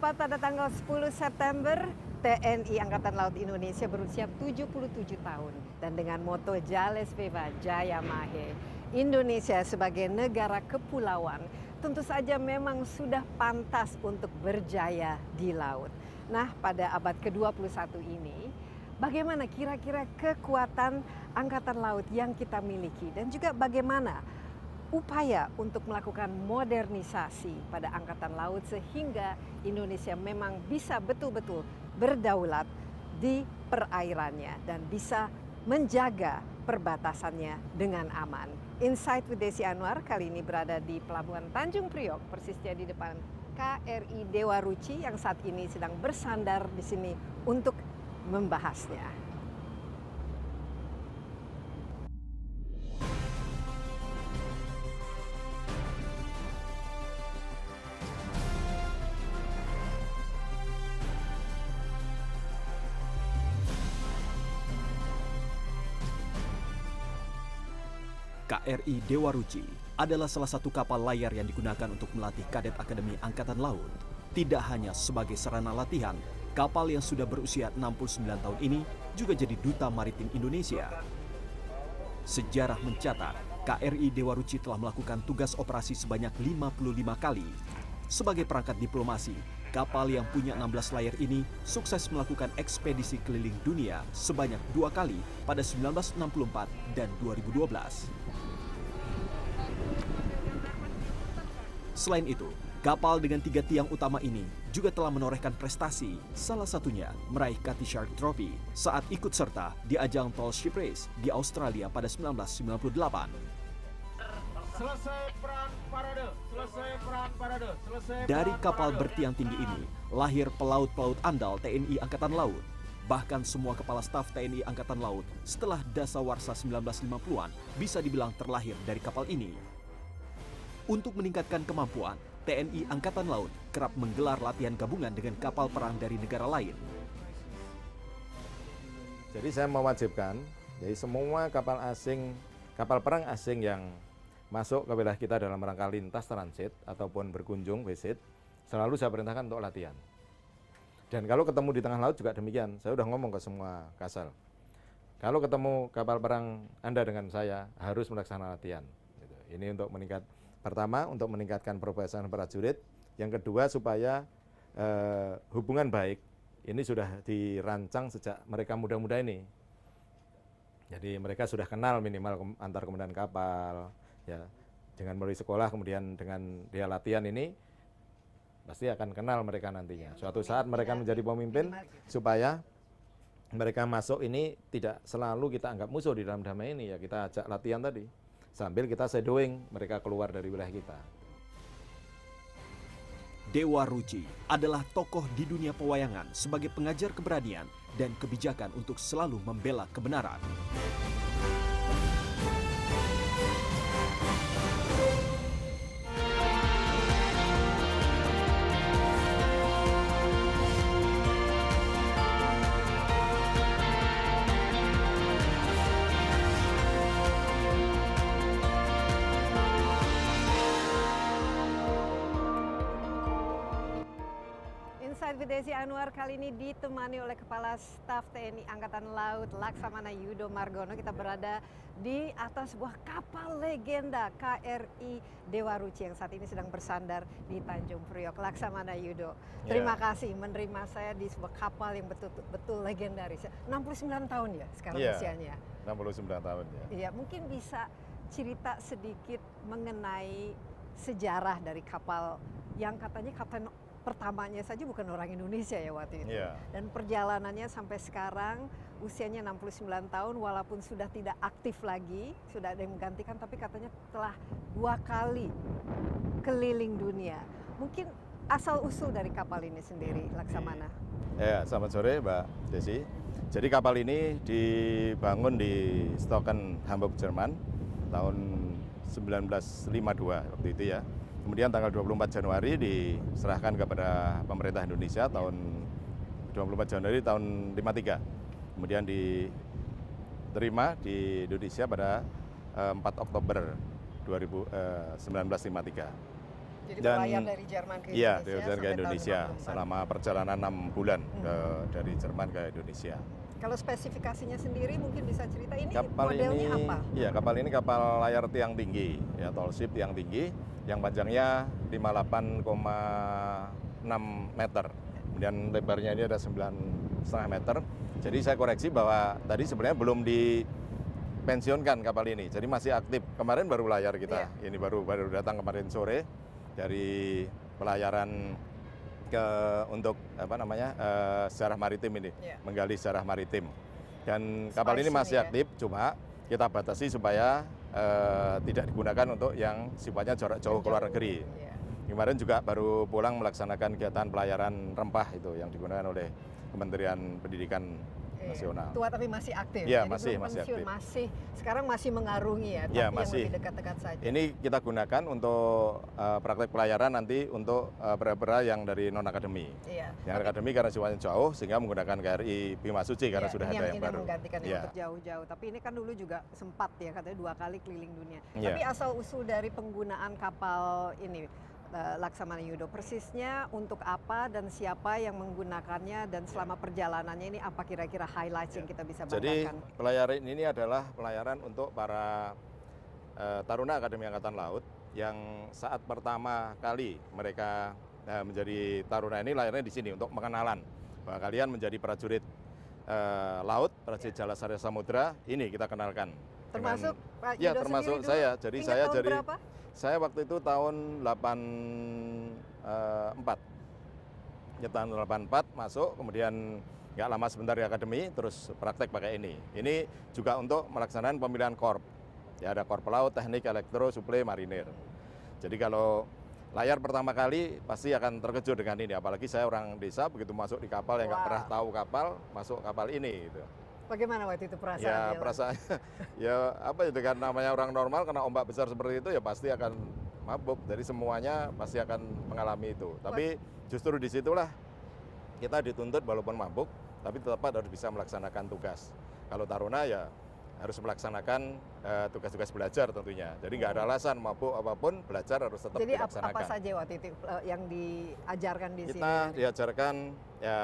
tepat pada tanggal 10 September, TNI Angkatan Laut Indonesia berusia 77 tahun. Dan dengan moto Jales Viva Jaya Mahe, Indonesia sebagai negara kepulauan, tentu saja memang sudah pantas untuk berjaya di laut. Nah, pada abad ke-21 ini, bagaimana kira-kira kekuatan Angkatan Laut yang kita miliki dan juga bagaimana upaya untuk melakukan modernisasi pada Angkatan Laut sehingga Indonesia memang bisa betul-betul berdaulat di perairannya dan bisa menjaga perbatasannya dengan aman. Insight with Desi Anwar kali ini berada di Pelabuhan Tanjung Priok, persisnya di depan KRI Dewa Ruci yang saat ini sedang bersandar di sini untuk membahasnya. KRI Dewa Ruci adalah salah satu kapal layar yang digunakan untuk melatih kadet Akademi Angkatan Laut. Tidak hanya sebagai sarana latihan, kapal yang sudah berusia 69 tahun ini juga jadi duta maritim Indonesia. Sejarah mencatat, KRI Dewa Ruci telah melakukan tugas operasi sebanyak 55 kali. Sebagai perangkat diplomasi, kapal yang punya 16 layar ini sukses melakukan ekspedisi keliling dunia sebanyak 2 kali pada 1964 dan 2012. Selain itu, kapal dengan 3 tiang utama ini juga telah menorehkan prestasi, salah satunya meraih Cutty Shark Trophy saat ikut serta di ajang Tall Ship Race di Australia pada 1998. Dari kapal bertiang tinggi ini, lahir pelaut-pelaut andal TNI Angkatan Laut. Bahkan semua kepala staf TNI Angkatan Laut setelah dasawarsa 1950-an bisa dibilang terlahir dari kapal ini. Untuk meningkatkan kemampuan, TNI Angkatan Laut kerap menggelar latihan gabungan dengan kapal perang dari negara lain. Jadi saya mewajibkan, jadi semua kapal asing, kapal perang asing yang masuk ke wilayah kita dalam rangka lintas transit ataupun berkunjung visit, selalu saya perintahkan untuk latihan. Dan kalau ketemu di tengah laut juga demikian, saya udah ngomong ke semua kasal. Kalau ketemu kapal perang Anda dengan saya, harus melaksanakan latihan. Gitu. Ini untuk pertama untuk meningkatkan profesional prajurit, yang kedua supaya hubungan baik ini sudah dirancang sejak mereka muda-muda ini. Jadi mereka sudah kenal minimal antar komandan kapal, ya dengan melalui sekolah, kemudian dengan dia latihan ini pasti akan kenal mereka nantinya. Suatu saat mereka menjadi pemimpin supaya mereka masuk ini tidak selalu kita anggap musuh di dalam damai ini, ya kita ajak latihan tadi sambil kita shadowing mereka keluar dari wilayah kita. Dewa Ruci adalah tokoh di dunia pewayangan sebagai pengajar keberanian dan kebijakan untuk selalu membela kebenaran. Insight with Desi Anwar kali ini ditemani oleh Kepala Staf TNI Angkatan Laut Laksamana Yudo Margono. Kita berada di atas sebuah kapal legenda KRI Dewa Ruci yang saat ini sedang bersandar di Tanjung Priok. Laksamana Yudo, terima kasih menerima saya di sebuah kapal yang betul-betul legendaris. 69 tahun ya sekarang usianya. 69 tahun ya. Iya, mungkin bisa cerita sedikit mengenai sejarah dari kapal yang katanya kapten pertamanya saja bukan orang Indonesia ya waktu itu. Dan perjalanannya sampai sekarang usianya 69 tahun walaupun sudah tidak aktif lagi, sudah ada yang menggantikan, tapi katanya telah 2 kali keliling dunia. Mungkin asal-usul dari kapal ini sendiri, Laksamana. Ya, selamat sore Mbak Desi. Jadi kapal ini dibangun di Stocken, Hamburg, Jerman tahun 1952 waktu itu ya. Kemudian tanggal 24 Januari diserahkan kepada pemerintah Indonesia tahun 24 Januari tahun 53. Kemudian diterima di Indonesia pada 4 Oktober 1953. Jadi Dan berlayar dari Jerman ke iya, Indonesia dari Jerman ke sampai tahun Indonesia 54. selama perjalanan 6 bulan dari Jerman ke Indonesia. Kalau spesifikasinya sendiri mungkin bisa cerita ini Kapal modelnya ini, apa? iya, kapal ini kapal layar tiang tinggi, ya tall ship tiang tinggi, yang panjangnya 58,6 meter, kemudian lebarnya ini ada 9,5 meter. Jadi saya koreksi bahwa tadi sebenarnya belum dipensiunkan kapal ini, jadi masih aktif. Kemarin baru layar kita, ini baru datang kemarin sore dari pelayaran untuk apa namanya sejarah maritim ini, menggali sejarah maritim. Dan kapal ini masih aktif, cuma kita batasi supaya tidak digunakan untuk yang sifatnya jarak jauh ke luar negeri. Kemarin juga baru pulang melaksanakan kegiatan pelayaran rempah itu yang digunakan oleh Kementerian Pendidikan Nasional. Tua tapi masih aktif. Ya, jadi masih pensiun, aktif. sekarang masih mengarungi ya, tapi Ya, yang masih. lebih dekat-dekat saja. Ini kita gunakan untuk praktek pelayaran nanti untuk pera-pera yang dari non akademi. Iya. Yang akademi karena sifatnya jauh sehingga menggunakan KRI Bima Suci karena sudah ada yang baru. Menggantikan Ya. untuk jauh-jauh. Tapi ini kan dulu juga sempat ya katanya 2 kali keliling dunia. Ya. Tapi asal usul dari penggunaan kapal ini Laksamana Yudo persisnya untuk apa dan siapa yang menggunakannya dan selama perjalanannya ini apa kira-kira highlights yang kita bisa Jadi banggakan? pelayaran ini adalah pelayaran untuk para taruna Akademi Angkatan Laut yang saat pertama kali mereka menjadi taruna ini layarnya di sini untuk pengenalan bahwa kalian menjadi prajurit laut, prajurit Jala Sarya Samudra, ini kita kenalkan. Termasuk Pak Ya, Yudo termasuk sendiri saya. dulu? Jadi Ingat saya tahun jadi berapa? saya waktu itu tahun 84. Ya, tahun 84 masuk, kemudian nggak lama sebentar di akademi, terus praktek pakai ini. Ini juga untuk melaksanakan pemilihan korp. Ya, ada korp laut, teknik, elektro, suplai, marinir. Jadi kalau layar pertama kali pasti akan terkejut dengan ini. Apalagi saya orang desa, begitu masuk di kapal yang nggak pernah tahu kapal, masuk kapal ini. Gitu. Bagaimana waktu itu perasaannya? Ya perasaannya, ya apa itu kan namanya orang normal kena ombak besar seperti itu ya pasti akan mabuk. Jadi semuanya pasti akan mengalami itu. Tapi justru disitulah kita dituntut walaupun mabuk, tapi tetap harus bisa melaksanakan tugas. Kalau taruna ya harus melaksanakan tugas-tugas belajar tentunya. Jadi nggak ada alasan mabuk apapun, belajar harus tetap Jadi dilaksanakan. apa saja waktu itu yang diajarkan di sini? Kita diajarkan ya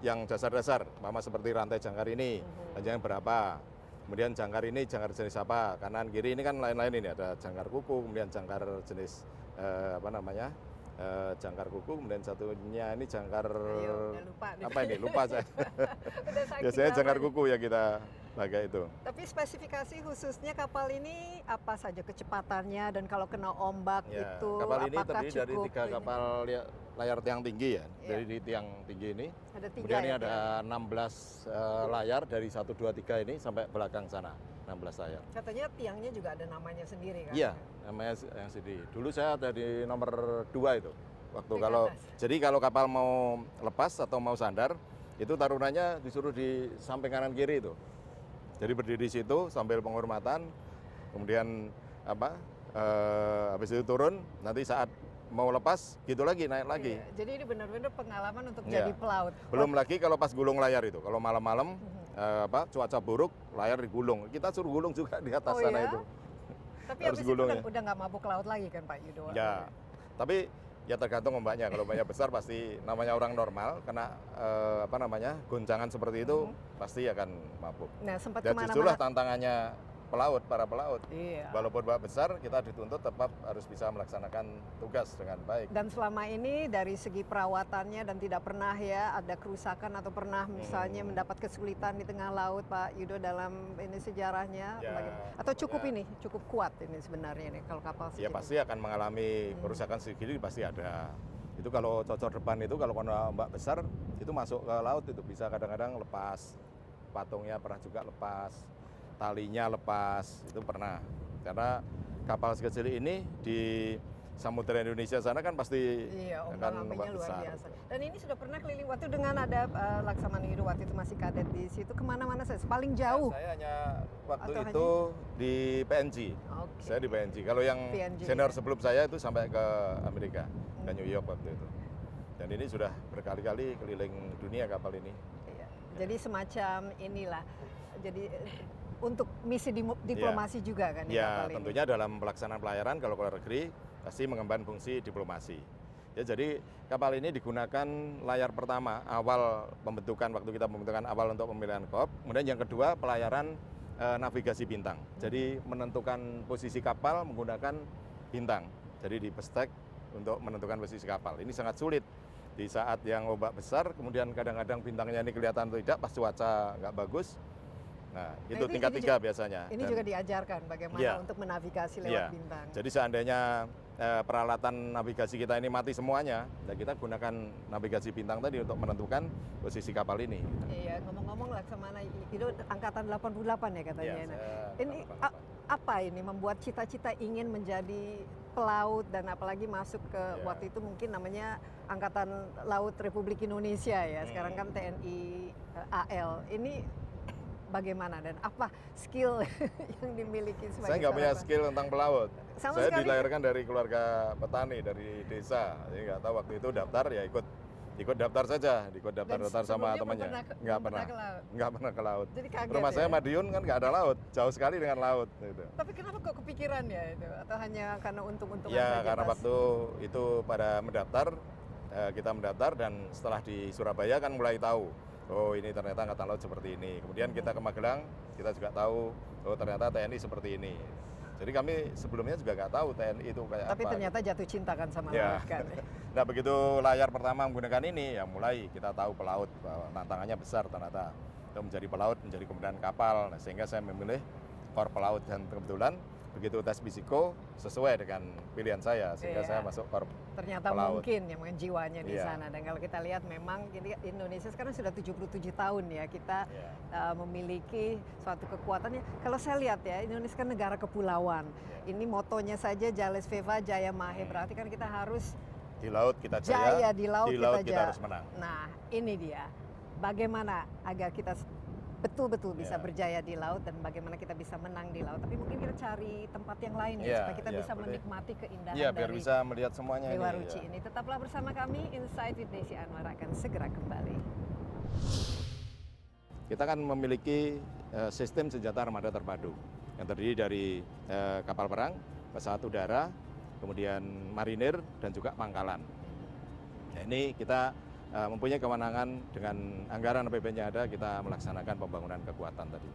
yang dasar-dasar, mama seperti rantai jangkar ini, panjangnya berapa, kemudian jangkar ini jangkar jenis apa, kanan kiri ini kan lain-lain ini, ada jangkar kuku, kemudian jangkar jenis apa namanya, jangkar kuku, kemudian satunya ini jangkar apa ini, lupa saya. Biasanya jangkar kuku ya kita pakai itu. Tapi spesifikasi khususnya kapal ini apa saja kecepatannya dan kalau kena ombak Ya, itu kapal ini apakah terdiri dari cukup 3 kapal layar tiang tinggi ya, dari di tiang tinggi ini. Ada 3 Kemudian ini ya, ada 16 layar dari 1, 2, 3 ini sampai belakang sana, 16 layar. Katanya tiangnya juga ada namanya sendiri kan? Iya, namanya yang sendiri. Dulu saya ada di nomor 2 itu. Waktu Di kalau atas. jadi kalau kapal mau lepas atau mau sandar, itu tarunanya disuruh di samping kanan kiri itu. Jadi berdiri di situ sambil penghormatan, kemudian apa? Habis itu turun, nanti saat mau lepas gitu lagi naik lagi. Iya, jadi ini benar-benar pengalaman untuk Iya. jadi pelaut. Belum lagi kalau pas gulung layar itu, kalau malam-malam cuaca buruk, layar digulung. Kita suruh gulung juga di atas sana ya? itu. Tapi harus habis itu gulung ya. udah nggak mabuk laut lagi kan Pak Yudo? Ya, tapi ya tergantung ombaknya. Kalau ombaknya besar pasti namanya orang normal kena apa namanya goncangan seperti itu pasti akan mabuk. Nah sempat Dan justrulah kemana-mana. tantangannya pelaut, para pelaut. Iya. Walaupun ombak besar, kita dituntut tetap harus bisa melaksanakan tugas dengan baik. Dan selama ini dari segi perawatannya dan tidak pernah ya ada kerusakan atau pernah misalnya mendapat kesulitan di tengah laut Pak Yudo dalam ini sejarahnya Ya, atau cukup ya. cukup kuat ini sebenarnya nih kalau kapal Ya segini? pasti akan mengalami kerusakan sedikit pasti ada. Itu kalau cocor depan itu kalau kena ombak besar itu masuk ke laut itu bisa kadang-kadang lepas. Patungnya pernah juga lepas, talinya lepas, itu pernah. Karena kapal sekecil ini di Samudra Indonesia sana kan pasti Iya, akan ombak-ambingnya ombak luar besar. biasa. Dan ini sudah pernah keliling waktu dengan ada Laksamana Yudo waktu itu masih kadet di situ kemana-mana saya paling jauh. Saya hanya waktu Atau itu di PNG. Oke. Saya di PNG. Kalau yang PNG, senior ya. sebelum saya itu sampai ke Amerika, ke New York waktu itu. Dan ini sudah berkali-kali keliling dunia kapal ini. Iya. Jadi semacam inilah. Jadi untuk misi diplomasi juga kan di Ya, kapal ini. tentunya dalam pelaksanaan pelayaran kalau ke luar negeri pasti mengemban fungsi diplomasi. Ya, jadi kapal ini digunakan layar pertama awal pembentukan, waktu kita pembentukan awal untuk pemilihan KOP, kemudian yang kedua pelayaran navigasi bintang. Jadi menentukan posisi kapal menggunakan bintang. Jadi di pestek untuk menentukan posisi kapal. Ini sangat sulit di saat yang ombak besar, kemudian kadang-kadang bintangnya ini kelihatan atau tidak pas cuaca nggak bagus. Nah, itu tingkat 3 biasanya. Ini juga diajarkan bagaimana Iya. untuk menavigasi lewat Iya. bintang. Jadi seandainya peralatan navigasi kita ini mati semuanya, ya kita gunakan navigasi bintang tadi untuk menentukan posisi kapal ini. Iya, ngomong-ngomong Laksamana itu angkatan 88 ya katanya. Iya, Nah, saya ini 88. apa ini membuat cita-cita ingin menjadi pelaut dan apalagi masuk ke waktu itu mungkin namanya Angkatan Laut Republik Indonesia ya. Sekarang kan TNI AL. Ini bagaimana dan apa skill yang dimiliki sebagai Saya nggak punya seorang- skill tentang pelaut. Sama Saya sekali. dilahirkan dari keluarga petani, dari desa. Jadi nggak tahu waktu itu daftar ya ikut daftar saja, ikut Dan daftar sama sebelumnya temannya. belum Nggak pernah pernah, ke laut. nggak pernah ke laut. Jadi kaget Rumah ya? saya Madiun kan nggak ada laut, jauh sekali dengan laut. Gitu. Tapi kenapa kok kepikiran ya itu? Atau hanya karena untung-untungan Ya saja karena pas- waktu itu pada mendaftar, kita mendaftar dan setelah di Surabaya kan mulai tahu, oh ini ternyata Angkatan Laut seperti ini. Kemudian kita ke Magelang, kita juga tahu, oh ternyata TNI seperti ini. Jadi kami sebelumnya juga nggak tahu TNI itu kayak Tapi apa. ternyata jatuh cinta kan sama Ya. laut kan. Nah begitu layar pertama menggunakan ini, ya mulai kita tahu pelaut, bahwa tantangannya besar ternyata. Untuk menjadi pelaut, menjadi komandan kapal, nah, sehingga saya memilih Korps Pelaut. Dan kebetulan begitu tes fisiko sesuai dengan pilihan saya, sehingga Iya. saya masuk Korps Ternyata Pelaut. mungkin ya mungkin jiwanya di Iya. sana. Dan kalau kita lihat memang ini Indonesia sekarang sudah 77 tahun ya kita Ya. memiliki suatu kekuatan. Kalau saya lihat ya Indonesia kan negara kepulauan. Ya. Ini motonya saja Jales Veva Jaya Mahe. Berarti kan kita harus Di laut kita jaya jaya, di laut, kita jaya. harus menang. Nah ini dia bagaimana agar kita betul-betul bisa Ya. berjaya di laut dan bagaimana kita bisa menang di laut. Tapi mungkin kita cari tempat yang lain ya Ya, supaya kita ya, bisa boleh. menikmati keindahan Iya, biar dari bisa melihat semuanya Dewa ini. Ruci ya. ini. Tetaplah bersama kami, Insight with Desi Anwar akan segera kembali. Kita kan memiliki sistem senjata armada terpadu yang terdiri dari kapal perang, pesawat udara, kemudian marinir dan juga pangkalan. Nah, ini kita mempunyai kewenangan dengan anggaran APBN yang ada, kita melaksanakan pembangunan kekuatan tadi.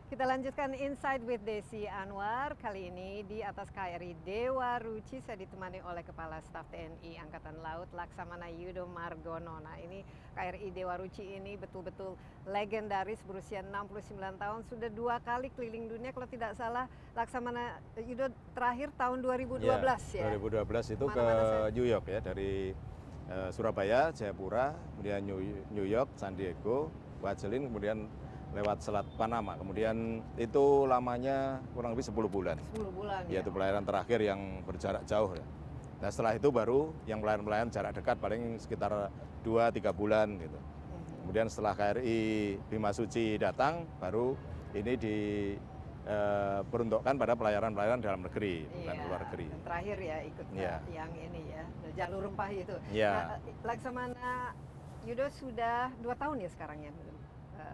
Kita lanjutkan Insight with Desi Anwar. Kali ini di atas KRI Dewa Ruci saya ditemani oleh Kepala Staf TNI Angkatan Laut Laksamana Yudo Margono. Nah ini KRI Dewa Ruci ini betul-betul legendaris berusia 69 tahun. Sudah 2 kali keliling dunia kalau tidak salah. Laksamana Yudo terakhir tahun 2012 ya? 2012 itu ke Kemana-mana saya- New York ya, dari Surabaya, Jayapura, kemudian New York, San Diego, Wajelin, kemudian lewat Selat Panama. Kemudian itu lamanya kurang lebih 10 bulan. 10 bulan ya? Yaitu pelayaran terakhir yang berjarak jauh. Ya. Nah setelah itu baru yang pelayaran jarak dekat paling sekitar 2-3 bulan gitu. Kemudian setelah KRI Bima Suci datang, baru ini diperuntukkan pada pelayaran-pelayaran dalam negeri, bukan Iya, luar negeri. dan terakhir ya ikut Iya. yang ini ya, jalur rempah itu. Iya. Nah, Laksamana Yudo sudah 2 tahun ya sekarang ya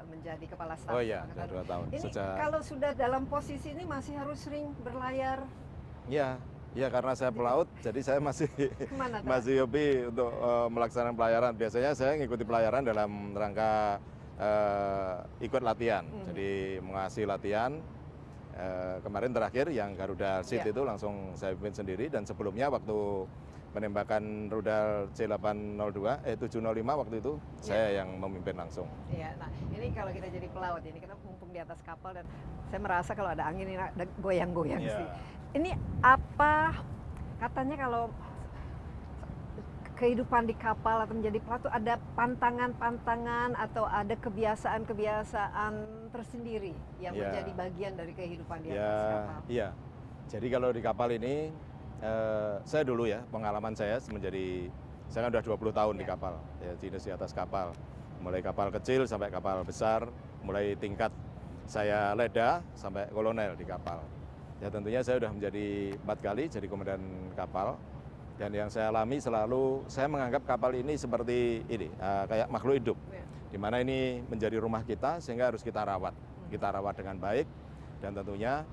menjadi kepala staf. Oh iya, Angkatan sudah 2 tahun. Ini Sejak, kalau sudah dalam posisi ini masih harus sering berlayar ya, ya karena saya pelaut, jadi saya masih kemana? Pak? masih hobi untuk melaksanakan pelayaran. Biasanya saya ngikuti pelayaran dalam rangka ikut latihan, jadi mengasihi latihan. Kemarin terakhir yang Garuda Shield Iya. itu langsung saya pimpin sendiri, dan sebelumnya waktu penembakan rudal C802, 705 waktu itu saya yang memimpin langsung. Iya, nah ini kalau kita jadi pelaut ini kita mumpung di atas kapal dan saya merasa kalau ada angin ini ada goyang-goyang Iya. sih. Ini apa katanya kalau kehidupan di kapal atau menjadi pelaut itu ada pantangan-pantangan atau ada kebiasaan-kebiasaan tersendiri yang Iya. menjadi bagian dari kehidupan di atas Ya, kapal. iya. Jadi kalau di kapal ini, saya dulu ya, pengalaman saya menjadi, saya kan udah 20 tahun di Iya. kapal, ya jenis di atas kapal. Mulai kapal kecil sampai kapal besar, mulai tingkat saya leda sampai kolonel di kapal. Ya tentunya saya sudah menjadi 4 kali jadi komandan kapal, dan yang saya alami selalu saya menganggap kapal ini seperti ini, kayak makhluk hidup, di mana ini menjadi rumah kita sehingga harus kita rawat dengan baik, dan tentunya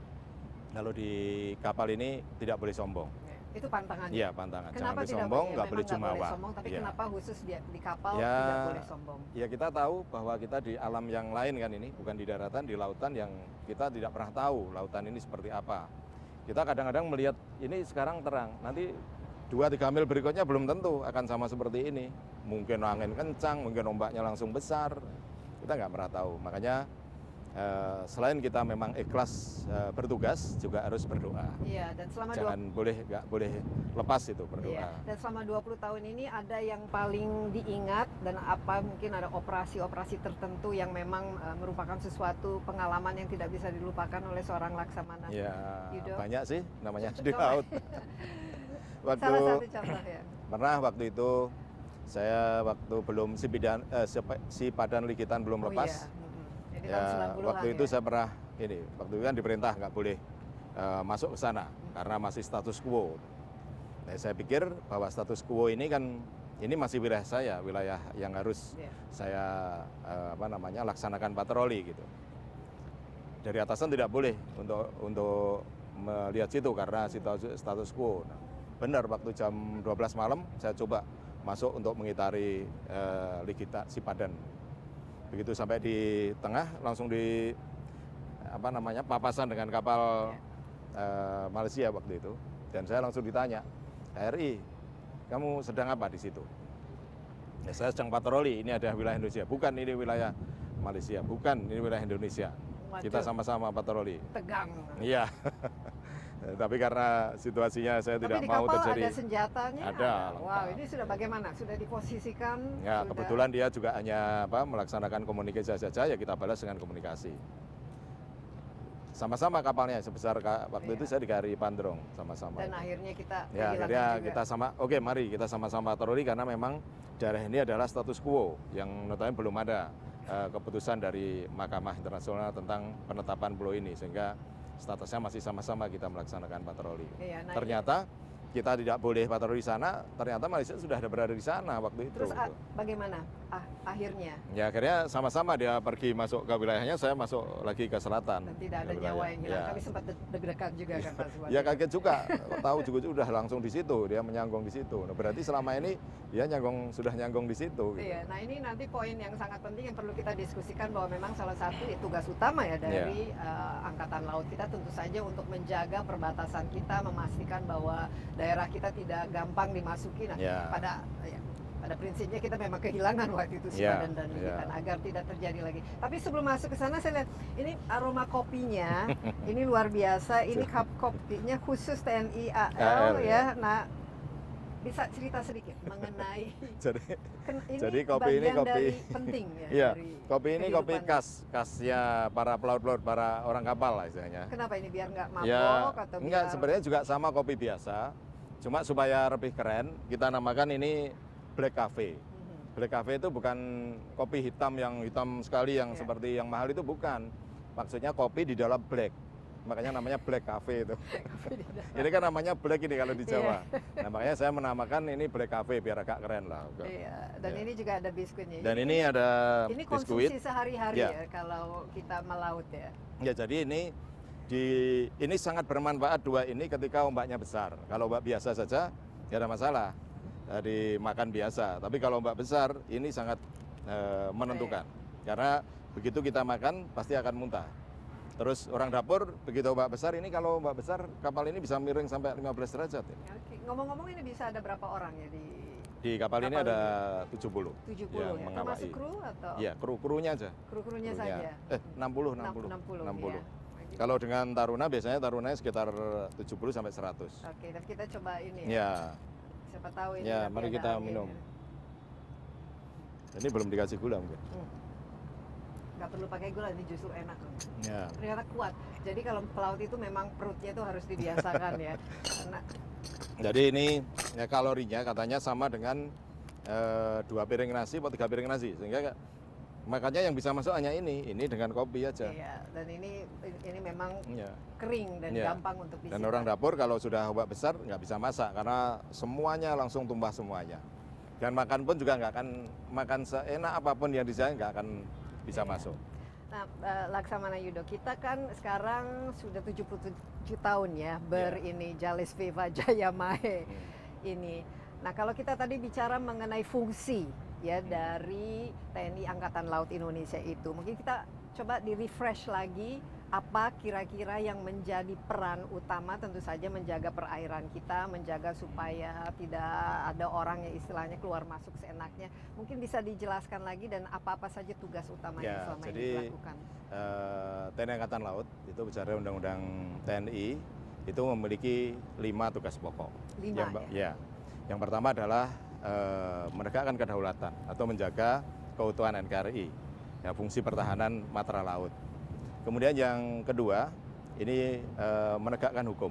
kalau di kapal ini tidak boleh sombong. Itu pantangannya. Iya, pantangan. Kenapa Jangan boleh tidak sombong, boleh? nggak boleh Memang nggak jumawa. sombong, tapi Iya. kenapa khusus di kapal Ya, tidak boleh sombong? Ya kita tahu bahwa kita di alam yang lain kan ini, bukan di daratan, di lautan yang kita tidak pernah tahu lautan ini seperti apa. Kita kadang-kadang melihat ini sekarang terang, nanti 2-3 mil berikutnya belum tentu akan sama seperti ini. Mungkin angin kencang, mungkin ombaknya langsung besar, kita nggak pernah tahu. Makanya selain kita memang ikhlas bertugas, juga harus berdoa. Iya, dan selama Nggak boleh lepas itu berdoa. Iya, dan selama 20 tahun ini ada yang paling diingat dan apa mungkin ada operasi-operasi tertentu yang memang merupakan sesuatu pengalaman yang tidak bisa dilupakan oleh seorang Laksamana. Ya Yudo? banyak sih namanya di Contoh. laut. Salah satu contoh ya. Pernah waktu itu saya waktu belum si Padan Likitan belum Oh lepas. iya. Jadi Ya, tahun 90-an waktu itu ya. saya pernah waktu itu kan diperintah nggak boleh masuk ke sana karena masih status quo. Nah, saya pikir bahwa status quo ini kan ini masih wilayah saya, wilayah yang harus Iya. saya laksanakan patroli gitu. Dari atasan tidak boleh untuk melihat situ karena status quo. Nah, benar waktu jam 12 malam saya coba masuk untuk mengitari Sipadan. Begitu sampai di tengah langsung papasan dengan kapal Malaysia waktu itu, dan saya langsung ditanya, KRI, kamu sedang apa di situ? Ya, saya sedang patroli, ini ada wilayah Indonesia, bukan ini wilayah Malaysia, bukan ini wilayah Indonesia. Kita Waduh, sama-sama patroli. tegang. Iya. Tapi karena situasinya saya tidak Tapi di mau kapal terjadi. ada senjatanya? Ada, Wow, lengkap. ini sudah bagaimana? Sudah diposisikan? Ya, Sudah- kebetulan dia juga hanya melaksanakan komunikasi saja, ya kita balas dengan komunikasi. Sama-sama kapalnya waktu Iya. itu saya di KRI Pandrong sama-sama. Dan akhirnya kita Ya, kehilangan akhirnya juga. kita oke mari kita sama-sama patroli karena memang daerah ini adalah status quo yang notabene belum ada keputusan dari Mahkamah Internasional tentang penetapan pulau ini, sehingga statusnya masih sama-sama kita melaksanakan patroli. Iya, nah Ternyata kita tidak boleh patroli di sana, ternyata Malaysia sudah ada berada di sana waktu itu. Terus bagaimana akhirnya? Ya akhirnya sama-sama dia pergi masuk ke wilayahnya, saya masuk lagi ke selatan. Dan tidak ada ke wilayah. nyawa yang hilang. Ya. Kami sempat deg-degan juga kan Pak Subandi. Ya kaget juga, kok tahu juga sudah langsung di situ, dia menyanggong di situ. Nah, berarti selama ini dia sudah nyanggong di situ. Gitu. Iya, nah ini nanti poin yang sangat penting yang perlu kita diskusikan bahwa memang salah satu tugas utama ya dari Angkatan Laut kita tentu saja untuk menjaga perbatasan kita, memastikan bahwa daerah kita tidak gampang dimasuki. Nah, pada prinsipnya kita memang kehilangan waktu itu Sipadan dan Likitan agar tidak terjadi lagi. Tapi sebelum masuk ke sana saya lihat ini aroma kopinya ini luar biasa. Ini kopinya khusus TNI AL ya. Nah, bisa cerita sedikit mengenai jadi kopi ini kopi dari penting ya. Iya, dari kopi ini kopi kehidupan. khasnya para pelaut-pelaut, para orang kapal lah istilahnya. Kenapa ini biar nggak mabok Ya, atau enggak, biar sebenarnya juga sama kopi biasa. Cuma supaya lebih keren, kita namakan ini Black Cafe. Black Cafe itu bukan kopi hitam yang hitam sekali yang seperti yang mahal itu, bukan. Maksudnya kopi di dalam black. Makanya namanya Black Cafe itu. Ini kan namanya black ini kalau di Jawa. Nah, makanya saya menamakan ini Black Cafe biar agak keren lah. Iya, dan ini juga ada biskuitnya. Dan ini ada ini biskuit. konsumsi sehari-hari Ya. ya kalau kita melaut ya. Ya, jadi ini sangat bermanfaat dua ini ketika ombaknya besar. Kalau ombak biasa saja tidak ada masalah. Dari makan biasa. Tapi kalau ombak besar ini sangat menentukan. Karena begitu kita makan pasti akan muntah. Terus orang dapur begitu ombak besar ini, kalau ombak besar kapal ini bisa miring sampai 15 derajat. Oke. Ngomong-ngomong ini bisa ada berapa orang ya Di kapal ini ada 70. 70 yang ya. mengawai. Termasuk kru atau Iya, krunya aja. kru-krunya saja. 60. 60 ya. Kalau dengan Taruna biasanya Tarunanya sekitar 70 sampai 100. Oke, dan kita coba ini. Ya. Siapa tahu ini. Ya, nanti mari ada kita anginnya. minum. Ini belum dikasih gula mungkin. Nggak perlu pakai gula, ini justru enak. Ya. Ternyata kuat. Jadi kalau pelaut itu memang perutnya itu harus dibiasakan ya. Karena Jadi ini ya, kalorinya katanya sama dengan 2 piring nasi atau 3 piring nasi, sehingga Makanya yang bisa masuk hanya ini dengan kopi aja. Iya, dan ini memang Iya. kering dan Iya. gampang untuk disimpan. Dan orang dapur kalau sudah ombak besar nggak bisa masak karena semuanya langsung tumpah semuanya. Dan makan pun juga nggak akan makan seenak apapun yang disediakan nggak akan bisa Iya. masuk. Nah, Laksamana Yudo, kita kan sekarang sudah 77 tahun ya ini Jales Viva Jaya Mahe ini. Nah, kalau kita tadi bicara mengenai fungsi ya dari TNI Angkatan Laut Indonesia itu, mungkin kita coba di-refresh lagi apa kira-kira yang menjadi peran utama, tentu saja menjaga perairan kita, menjaga supaya tidak ada orang yang istilahnya keluar masuk seenaknya. Mungkin bisa dijelaskan lagi dan apa-apa saja tugas utamanya Ya, selama jadi, ini dilakukan. TNI Angkatan Laut itu bicara Undang-Undang TNI itu memiliki 5 tugas pokok. 5 ya. Yang pertama adalah menegakkan kedaulatan atau menjaga keutuhan NKRI, ya, fungsi pertahanan matra laut. Kemudian yang kedua ini menegakkan hukum,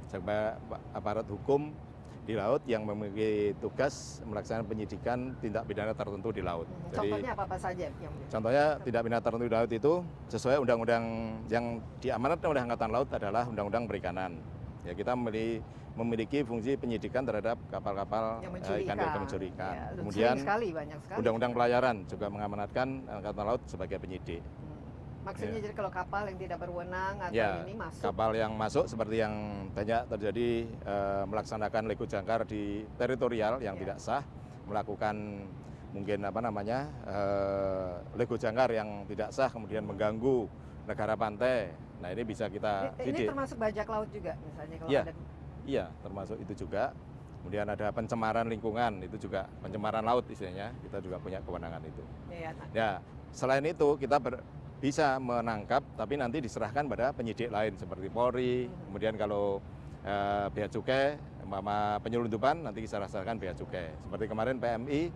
sebagai aparat hukum di laut yang memiliki tugas melaksanakan penyidikan tindak pidana tertentu di laut. Contohnya apa saja? Contohnya tindak pidana tertentu di laut itu sesuai undang-undang yang diamanatkan oleh Angkatan Laut adalah Undang-Undang Perikanan. Ya, kita memiliki fungsi penyidikan terhadap kapal-kapal ikan yang mencuri ikan. Ya, kemudian banyak sekali. Undang-Undang Pelayaran juga mengamanatkan Angkatan Laut sebagai penyidik. Maksudnya jadi kalau kapal yang tidak berwenang atau Ya, ini masuk. kapal yang masuk seperti yang banyak terjadi melaksanakan lego jangkar di teritorial yang tidak sah, melakukan mungkin lego jangkar yang tidak sah, kemudian mengganggu negara pantai. Nah, ini bisa kita Ini termasuk bajak laut juga misalnya kalau Iya. ada. Iya, termasuk itu juga. Kemudian ada pencemaran lingkungan, itu juga pencemaran laut istilahnya, kita juga punya kewenangan itu. Ya, nah. Ya, selain itu kita bisa menangkap, tapi nanti diserahkan pada penyidik lain seperti Polri. Kemudian kalau bea cukai, penyelundupan nanti kita serahkan bea cukai. Seperti kemarin PMI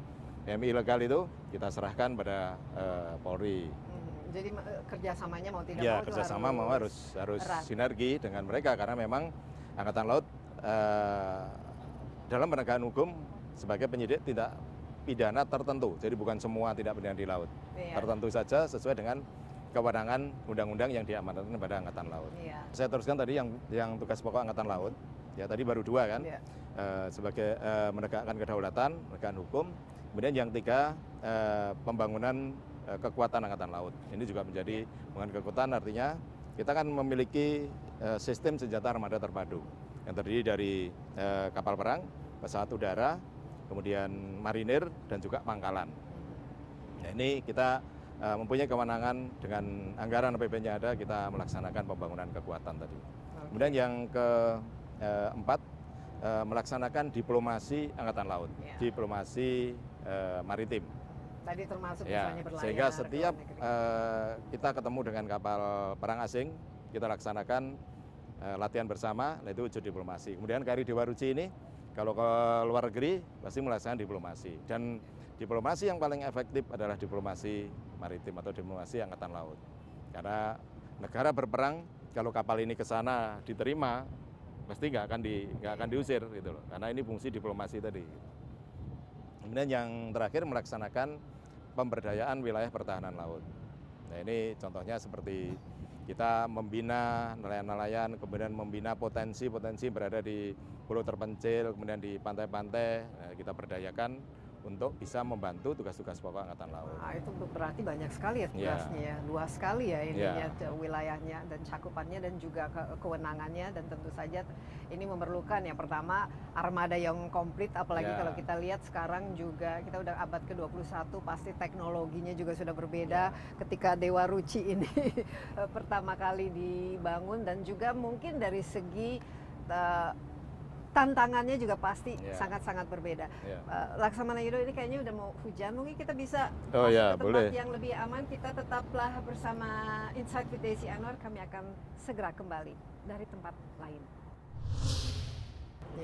ilegal itu kita serahkan pada Polri. Jadi kerjasamanya mau tidak Ya, mau kerjasama harus erat. sinergi dengan mereka karena memang Angkatan Laut dalam penegakan hukum sebagai penyidik tindak pidana tertentu. Jadi bukan semua tindak pidana di laut. Iya. Tertentu saja sesuai dengan kewenangan undang-undang yang diamanatkan pada Angkatan Laut. Iya. Saya teruskan tadi yang tugas pokok Angkatan Laut. Ya, tadi baru 2 kan. Iya. Sebagai menegakkan kedaulatan, menegakkan hukum. Kemudian yang 3 pembangunan kekuatan Angkatan Laut. Ini juga menjadi pembangunan kekuatan, artinya kita kan memiliki sistem senjata armada terpadu yang terdiri dari kapal perang, pesawat udara, kemudian marinir dan juga pangkalan. Nah, ini kita mempunyai kewenangan dengan anggaran APBN yang ada, kita melaksanakan pembangunan kekuatan tadi. Kemudian yang keempat, melaksanakan diplomasi Angkatan Laut, diplomasi maritim. Tadi termasuk Ya, misalnya berlayar. sehingga ke setiap luar negeri. kita ketemu dengan kapal perang asing, kita laksanakan latihan bersama, itu wujud diplomasi. Kemudian KRI Dewa Ruci ini, kalau ke luar negeri, pasti melaksanakan diplomasi. Dan diplomasi yang paling efektif adalah diplomasi maritim atau diplomasi Angkatan Laut. Karena negara berperang, kalau kapal ini ke sana diterima, pasti nggak akan diusir gitu loh. Karena ini fungsi diplomasi tadi. Kemudian yang terakhir melaksanakan pemberdayaan wilayah pertahanan laut. Nah, ini contohnya seperti kita membina nelayan-nelayan, kemudian membina potensi-potensi berada di pulau terpencil, kemudian di pantai-pantai, kita berdayakan untuk bisa membantu tugas-tugas pokok Angkatan Laut. Nah, itu berarti banyak sekali ya tugasnya ya, luas sekali ya ininya wilayahnya dan cakupannya dan juga kewenangannya, dan tentu saja ini memerlukan yang pertama armada yang komplit, apalagi kalau kita lihat sekarang juga kita udah abad ke-21, pasti teknologinya juga sudah berbeda ketika Dewa Ruci ini pertama kali dibangun, dan juga mungkin dari segi tantangannya juga pasti sangat-sangat berbeda. Laksamana Yudo, ini kayaknya udah mau hujan, mungkin kita bisa masuk ke tempat yang lebih aman. Kita tetaplah bersama Insight with Desi Anwar, kami akan segera kembali dari tempat lain.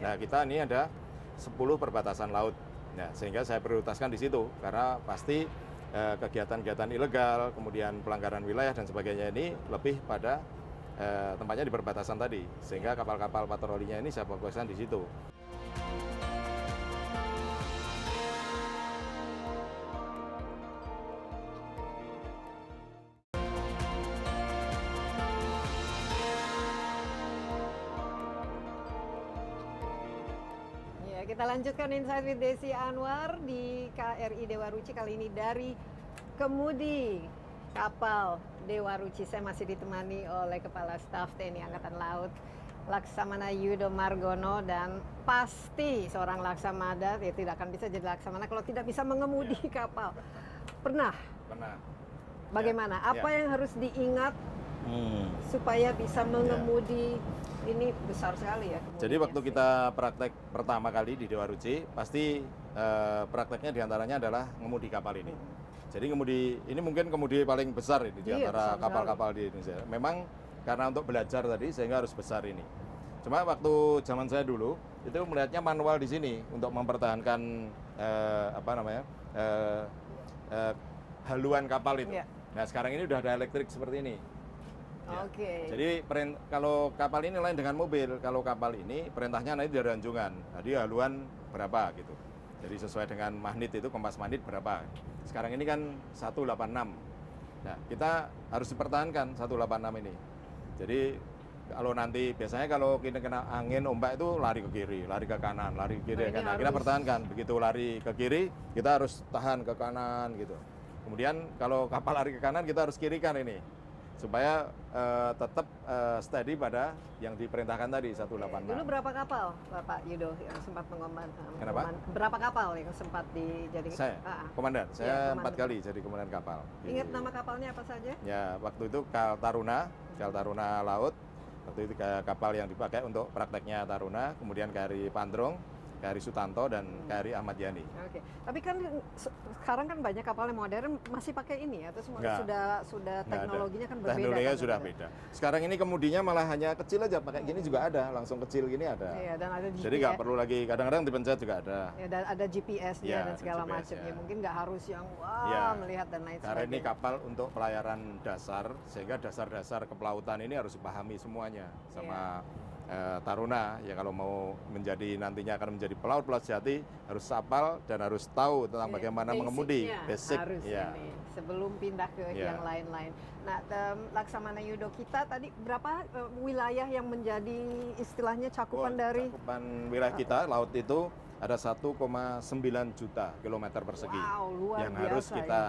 Nah, kita ini ada 10 perbatasan laut. Nah, sehingga saya prioritaskan di situ karena pasti kegiatan-kegiatan ilegal, kemudian pelanggaran wilayah dan sebagainya ini lebih pada tempatnya di perbatasan tadi, sehingga kapal-kapal patrolinya ini saya fokuskan di situ. kita lanjutkan Insight with Desi Anwar di KRI Dewa Ruci kali ini dari kemudi kapal Dewa Ruci. Saya masih ditemani oleh Kepala Staf TNI Angkatan Laut Laksamana Yudo Margono, dan pasti seorang laksamana ya tidak akan bisa jadi laksamana kalau tidak bisa mengemudi kapal. Pernah? Pernah. Bagaimana? Apa yang harus diingat supaya bisa mengemudi? Ini besar sekali ya. Jadi waktu kita praktek pertama kali di Dewa Ruci, pasti prakteknya diantaranya adalah ngemudi kapal ini. Jadi ngemudi ini mungkin kemudi paling besar ini di antara kapal-kapal di Indonesia. Memang karena untuk belajar tadi sehingga harus besar ini. Cuma waktu zaman saya dulu itu melihatnya manual di sini untuk mempertahankan haluan kapal itu. Nah sekarang ini udah ada elektrik seperti ini. Oke. Jadi kalau kapal ini lain dengan mobil. Kalau kapal ini perintahnya nanti dari ranjungan. Jadi haluan berapa gitu. Jadi sesuai dengan magnet itu, kompas magnet berapa. Sekarang ini kan 186. Nah kita harus dipertahankan 186 ini. Jadi kalau nanti biasanya kalau kita kena angin ombak itu lari ke kiri, lari ke kanan, lari ke kiri, kanan. Kita pertahankan. Begitu lari ke kiri, kita harus tahan ke kanan gitu. Kemudian kalau kapal lari ke kanan, kita harus kirikan ini supaya tetap steady pada yang diperintahkan tadi 186. Dulu berapa kapal Bapak Yudo yang sempat Kenapa? Berapa kapal yang sempat dijadikan? Saya, komandan. Saya 4 kali jadi komandan kapal. Ingat nama kapalnya apa saja? Ya, waktu itu Kal Taruna Laut. Waktu itu kapal yang dipakai untuk prakteknya Taruna, kemudian KRI Pandrong, KRI Sutanto, dan KRI Ahmad Yani. Oke. Tapi kan sekarang kan banyak kapal yang modern masih pakai ini atau semua sudah teknologinya kan berbeda. Teknologinya kan, sudah beda. Sekarang ini kemudinya malah hanya kecil aja, pakai gini juga ada, langsung kecil gini ada. Iya, dan ada GPS. Jadi nggak perlu lagi, kadang-kadang dipencet juga ada. Ya, dan ada GPS-nya Ya, dan segala GPS, macam. ya. Ya, mungkin nggak harus yang melihat dan lain Karena sebagainya. ini kapal untuk pelayaran dasar, sehingga dasar-dasar kepelautan ini harus dipahami semuanya sama Taruna. Ya kalau mau menjadi nantinya akan menjadi pelaut sejati, harus hafal dan harus tahu tentang bagaimana mengemudi, basic harus ini sebelum pindah ke yang lain-lain. Nah, Laksamana Yudo, kita tadi berapa wilayah yang menjadi istilahnya cakupan dari cakupan wilayah kita laut itu ada 1,9 juta kilometer persegi. Wow, luar yang biasa harus kita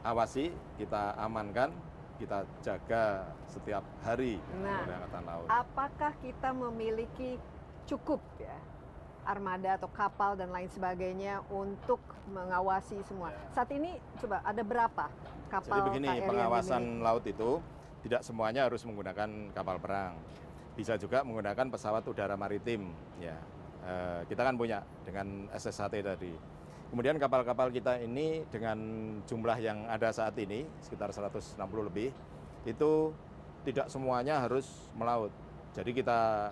awasi, kita amankan, kita jaga setiap hari oleh Angkatan Laut. Apakah kita memiliki cukup ya armada atau kapal dan lain sebagainya untuk mengawasi semua? Saat ini coba ada berapa kapal? Jadi begini, KRI pengawasan laut itu tidak semuanya harus menggunakan kapal perang. Bisa juga menggunakan pesawat udara maritim. Ya, kita kan punya dengan SSHT tadi. Kemudian kapal-kapal kita ini dengan jumlah yang ada saat ini, sekitar 160 lebih, itu tidak semuanya harus melaut. Jadi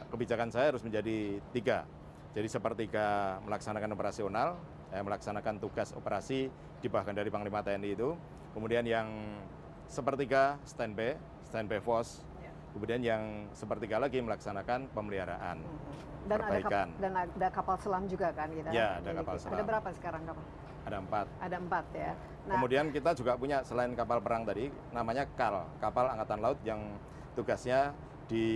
kebijakan saya harus menjadi 3. Jadi sepertiga melaksanakan operasional, melaksanakan tugas operasi di bahkan dari Panglima TNI itu. Kemudian yang sepertiga standby force. Kemudian yang sepertiga lagi melaksanakan pemeliharaan. Dan perbaikan. ada kapal selam juga kan kita? Ya, ada kapal selam. Ada berapa sekarang kapal? Ada 4. Ada 4 ya. Nah, kemudian kita juga punya selain kapal perang tadi, namanya KAL, kapal Angkatan Laut yang tugasnya di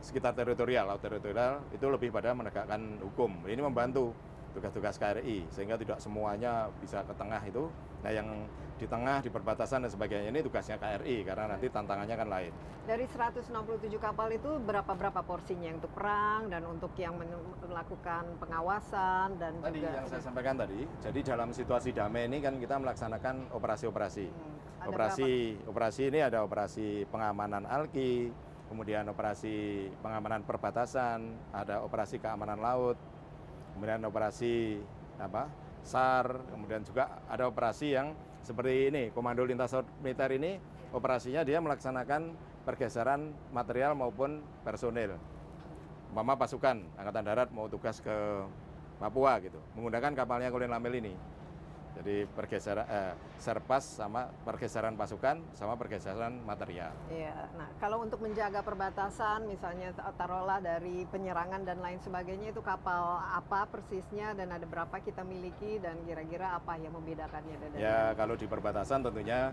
sekitar laut teritorial itu lebih pada menegakkan hukum. Ini membantu tugas-tugas KRI sehingga tidak semuanya bisa ke tengah itu. Nah yang di tengah, di perbatasan dan sebagainya ini tugasnya KRI karena nanti tantangannya kan lain. Dari 167 kapal itu berapa porsinya untuk perang dan untuk yang melakukan pengawasan dan tadi juga yang saya sampaikan tadi, jadi dalam situasi damai ini kan kita melaksanakan operasi-operasi. Operasi ini ada operasi pengamanan ALKI, kemudian operasi pengamanan perbatasan, ada operasi keamanan laut, kemudian operasi SAR, kemudian juga ada operasi yang seperti ini, Komando Lintas Laut Militer ini operasinya dia melaksanakan pergeseran material maupun personil. Umpama pasukan Angkatan Darat mau tugas ke Papua gitu, menggunakan kapalnya Kolin Lamel ini. Jadi pergeseran serpas sama pergeseran pasukan sama pergeseran material. Iya. Nah, kalau untuk menjaga perbatasan, misalnya taruhlah dari penyerangan dan lain sebagainya, itu kapal apa persisnya dan ada berapa kita miliki dan kira-kira apa yang membedakannya? Ya, kalau di perbatasan tentunya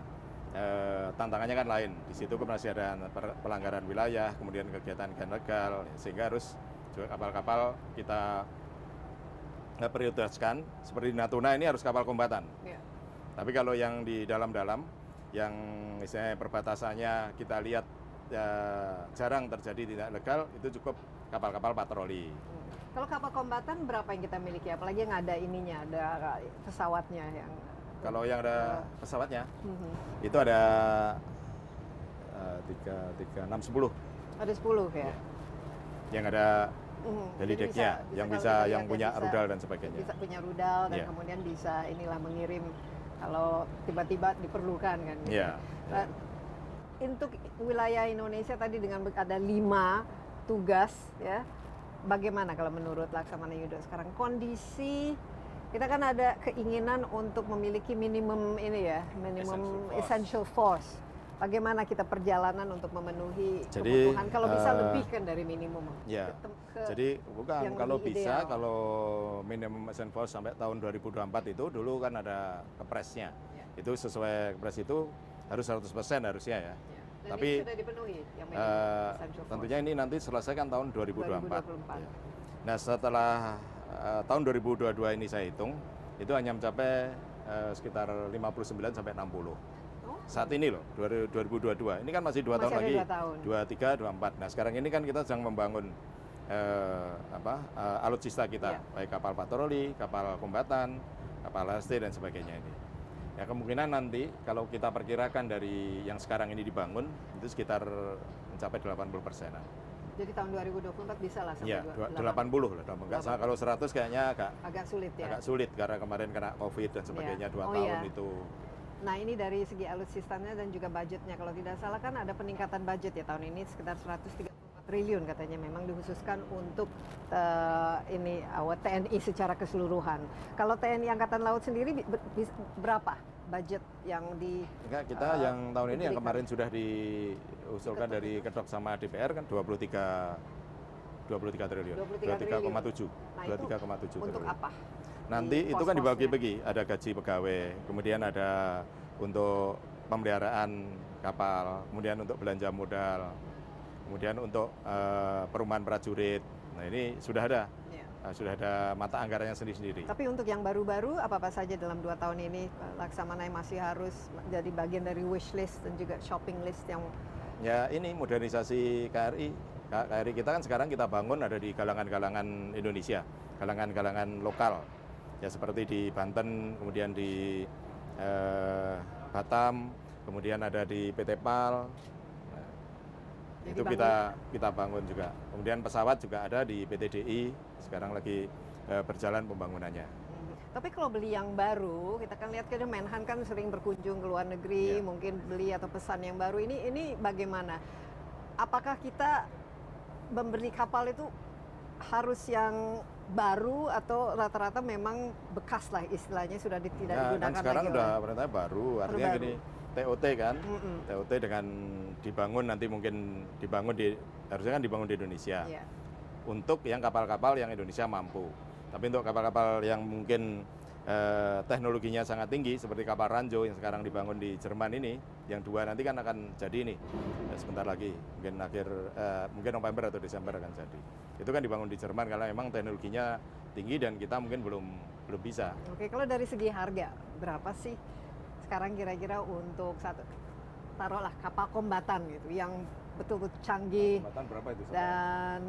tantangannya kan lain. Di situ masih ada pelanggaran wilayah, kemudian kegiatan ilegal, sehingga harus juga kapal-kapal kita prioritaskan seperti di Natuna ini harus kapal kombatan. Ya. Tapi kalau yang di dalam-dalam, yang misalnya perbatasannya kita lihat ya, jarang terjadi tindak legal, itu cukup kapal-kapal patroli. Kalau kapal kombatan berapa yang kita miliki? Apalagi yang ada ininya, ada pesawatnya yang. Kalau yang ada pesawatnya, itu ada 3, 6, 10. Ada 10 ya. Yang ada heli Jadi decknya, yang kalau bisa, kita lihat yang ya, punya bisa- rudal dan sebagainya. Bisa punya rudal dan Iya. kemudian bisa inilah mengirim kalau tiba-tiba diperlukan kan. Gitu. Iya. Eh, untuk wilayah Indonesia tadi dengan ada 5 tugas ya. Bagaimana kalau menurut Laksamana Yudo sekarang kondisi kita kan ada keinginan untuk memiliki minimum ini ya, minimum essential force. Bagaimana kita perjalanan untuk memenuhi Jadi, kebutuhan kalau bisa lebih kan dari minimum. Ya. Ke- Jadi bukan yang kalau lebih bisa, ideal. kalau minimum essential force sampai tahun 2024 itu dulu kan ada kepresnya. Ya. Itu sesuai kepres itu harus 100% harusnya ya. Ya. Dan Tapi, ini sudah dipenuhi yang minimum essential force. Tentunya ini nanti selesaikan tahun 2024. 2024. Ya. Nah setelah tahun 2022 ini saya hitung, itu hanya mencapai sekitar 59 sampai 60. Oh, Saat ini loh, 2022. Ini kan masih 2 tahun Masih ada lagi. 2 tahun. 23, 24. Nah sekarang ini kan kita sedang membangun alutsista kita, Iya. baik kapal patroli, kapal kombatan, kapal LST dan sebagainya ini. Ya kemungkinan nanti kalau kita perkirakan dari yang sekarang ini dibangun itu sekitar mencapai 80%-an. Jadi tahun 2024 bisa lah sampai Ya, 80 lah. Enggak, kalau 100 kayaknya agak sulit ya. agak sulit karena kemarin kena COVID dan sebagainya 2 Oh, tahun iya. itu. Nah ini dari segi alutsistanya dan juga budgetnya. Kalau tidak salah kan ada peningkatan budget ya tahun ini sekitar 134 triliun katanya memang dikhususkan untuk ini TNI secara keseluruhan. Kalau TNI Angkatan Laut sendiri berapa budget yang di Enggak, kita yang tahun ini yang diberikan? kemarin sudah diusulkan dari Kedok sama DPR kan 23 triliun. 23,7. Nah, itu 23,7 untuk triliun. apa? Nanti Di itu kan pos-posnya. dibagi-bagi, ada gaji pegawai, kemudian ada untuk pemeliharaan kapal, kemudian untuk belanja modal, kemudian untuk perumahan prajurit. Nah ini sudah ada, Ya. sudah ada mata anggarannya sendiri-sendiri. Tapi untuk yang baru-baru apa-apa saja dalam 2 tahun ini Laksamana yang masih harus jadi bagian dari wish list dan juga shopping list yang Ya ini modernisasi KRI. KRI kita kan sekarang kita bangun ada di galangan-galangan Indonesia, galangan-galangan lokal. Ya seperti di Banten, kemudian di Batam, kemudian ada di PT PAL. Nah, Jadi itu kita bangun juga. Kemudian pesawat juga ada di PT DI, sekarang lagi berjalan pembangunannya. Tapi kalau beli yang baru, kita kan lihat kan Menhan kan sering berkunjung ke luar negeri, Iya. mungkin beli atau pesan yang baru. Ini bagaimana? Apakah kita membeli kapal itu harus yang baru atau rata-rata memang bekas lah istilahnya sudah tidak Ya, digunakan kan sekarang lagi udah oleh- perintahnya baru, artinya baru. gini TOT kan, Mm-mm. TOT dengan dibangun nanti mungkin dibangun harusnya kan dibangun di Indonesia. Iya. Untuk yang kapal-kapal yang Indonesia mampu. Tapi untuk kapal-kapal yang mungkin teknologinya sangat tinggi seperti kapal Ranjo yang sekarang dibangun di Jerman ini, yang 2 nanti kan akan jadi nih sebentar lagi, mungkin November atau Desember akan jadi. Itu kan dibangun di Jerman karena memang teknologinya tinggi dan kita mungkin belum bisa. Oke, kalau dari segi harga berapa sih sekarang kira-kira untuk satu taruhlah kapal kombatan gitu yang betul-betul canggih Kombatan berapa itu? dan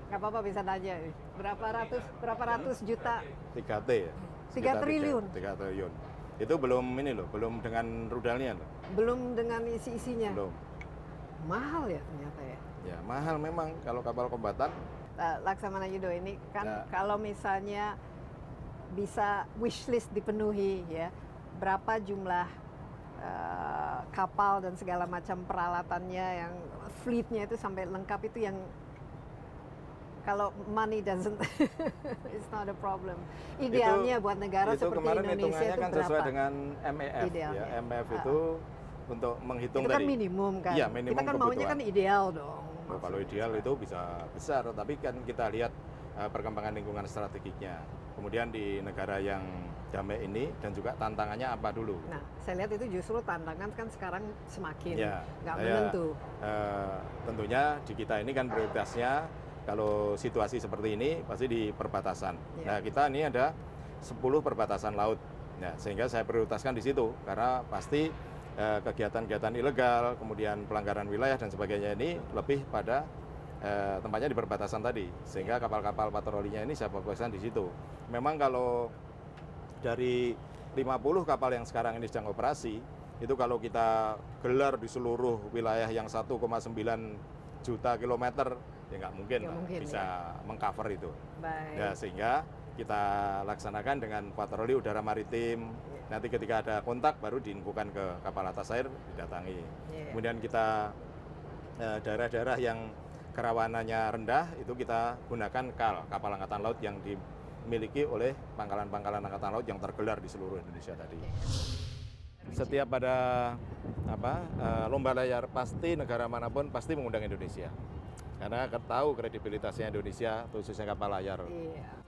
nggak apa-apa bisa nanya nih. Berapa ratus juta 3T ya? 3 triliun. 3 triliun. Itu belum ini loh, belum dengan rudalnya loh. belum dengan isi-isinya. Belum. Mahal ya ternyata ya. Ya, mahal memang kalau kapal kombatan. Laksamana Yudo ini kan Ya. kalau misalnya bisa wish list dipenuhi ya, berapa jumlah kapal dan segala macam peralatannya yang fleetnya itu sampai lengkap itu yang kalau money doesn't it's not a problem. Idealnya buat negara itu seperti kemarin Indonesia hitungannya itu kan berapa? sesuai dengan MEF Idealnya. ya. MEF itu untuk menghitung Itu kan dari minimum kan. Iya, minimum Kita kan maunya kebutuhan. kan ideal dong. Oh, kalau ideal itu bisa besar, tapi kan kita lihat perkembangan lingkungan strategiknya. Kemudian di negara yang damai ini dan juga tantangannya apa dulu. Nah, saya lihat itu justru tantangan kan sekarang semakin Ya, nggak saya, menentu. tentunya di kita ini kan prioritasnya kalau situasi seperti ini pasti di perbatasan. Ya. Nah, kita ini ada 10 perbatasan laut. Nah, sehingga saya prioritaskan di situ karena pasti kegiatan-kegiatan ilegal, kemudian pelanggaran wilayah dan sebagainya ini lebih pada tempatnya di perbatasan tadi. Sehingga kapal-kapal patrolinya ini saya fokuskan di situ. Memang kalau dari 50 kapal yang sekarang ini sedang operasi, itu kalau kita gelar di seluruh wilayah yang 1,9 juta kilometer, ya nggak mungkin, bisa mengcover itu. Baik. Ya, sehingga kita laksanakan dengan patroli udara maritim. Nanti ketika ada kontak baru diinfokan ke kapal atas air, didatangi. Kemudian kita daerah-daerah yang kerawanannya rendah itu kita gunakan KAL, kapal angkatan laut yang dimiliki oleh pangkalan-pangkalan angkatan laut yang tergelar di seluruh Indonesia tadi. Setiap ada lomba layar pasti negara manapun pasti mengundang Indonesia. Karena tahu kredibilitasnya Indonesia, khususnya kapal layar. Iya.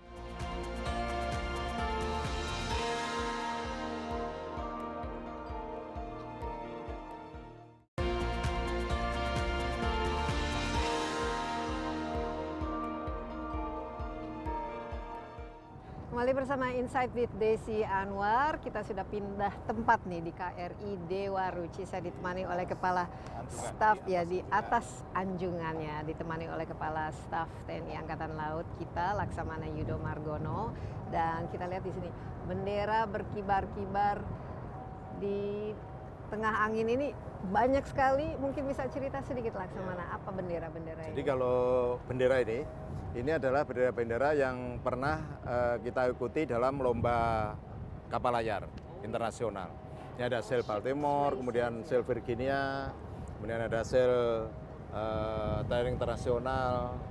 Kembali bersama Insight with Desi Anwar, kita sudah pindah tempat nih di KRI Dewa Ruci. Saya ditemani oleh Kepala Staf ya di atas anjungannya, ditemani oleh Kepala Staf TNI Angkatan Laut kita, Laksamana Yudo Margono. Dan kita lihat di sini bendera berkibar-kibar di tengah angin ini banyak sekali. Mungkin bisa cerita sedikit Laksamana, apa bendera-bendera ini? Jadi kalau bendera ini adalah bendera-bendera yang pernah kita ikuti dalam lomba kapal layar internasional. Ini ada Sail Baltimore, kemudian Sail Virginia, kemudian ada Sail Tailing Internasional,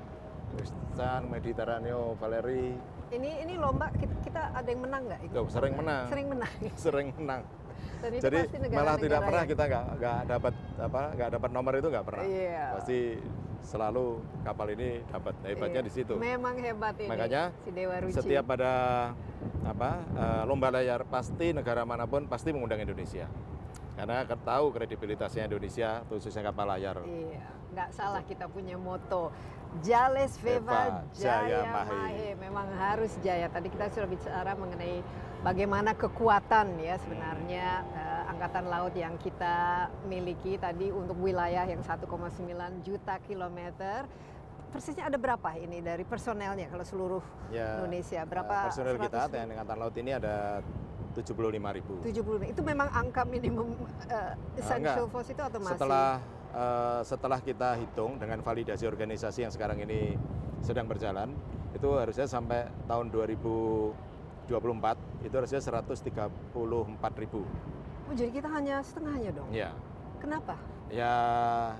Tristan, Mediterraneo, Valerie. Ini lomba kita ada yang menang nggak? Sering menang. Sering menang. Sering menang. Dan itu Jadi pasti negara-negara malah tidak pernah yang... kita nggak dapat nomor itu, nggak pernah. Iya. Pasti selalu kapal ini dapat. Hebatnya di situ. Memang hebat ini. Makanya si Dewa Ruci. setiap ada lomba layar pasti negara manapun pasti mengundang Indonesia. Karena tahu kredibilitasnya Indonesia, khususnya kapal layar. Iya, nggak salah kita punya moto Jales Veva Jaya Mahe. Memang harus jaya. Tadi kita sudah bicara mengenai bagaimana kekuatan ya sebenarnya angkatan laut yang kita miliki tadi untuk wilayah yang 1,9 juta kilometer. Persisnya ada berapa ini dari personelnya kalau seluruh Indonesia? Berapa personel kita TNI Angkatan Laut ini ada 75.000. 70. Itu memang angka minimum essential force itu atau masih? Setelah kita hitung dengan validasi organisasi yang sekarang ini sedang berjalan, itu harusnya sampai tahun 2024 itu harusnya 134.000. Oh, jadi kita hanya setengahnya dong? Ya. Kenapa? Ya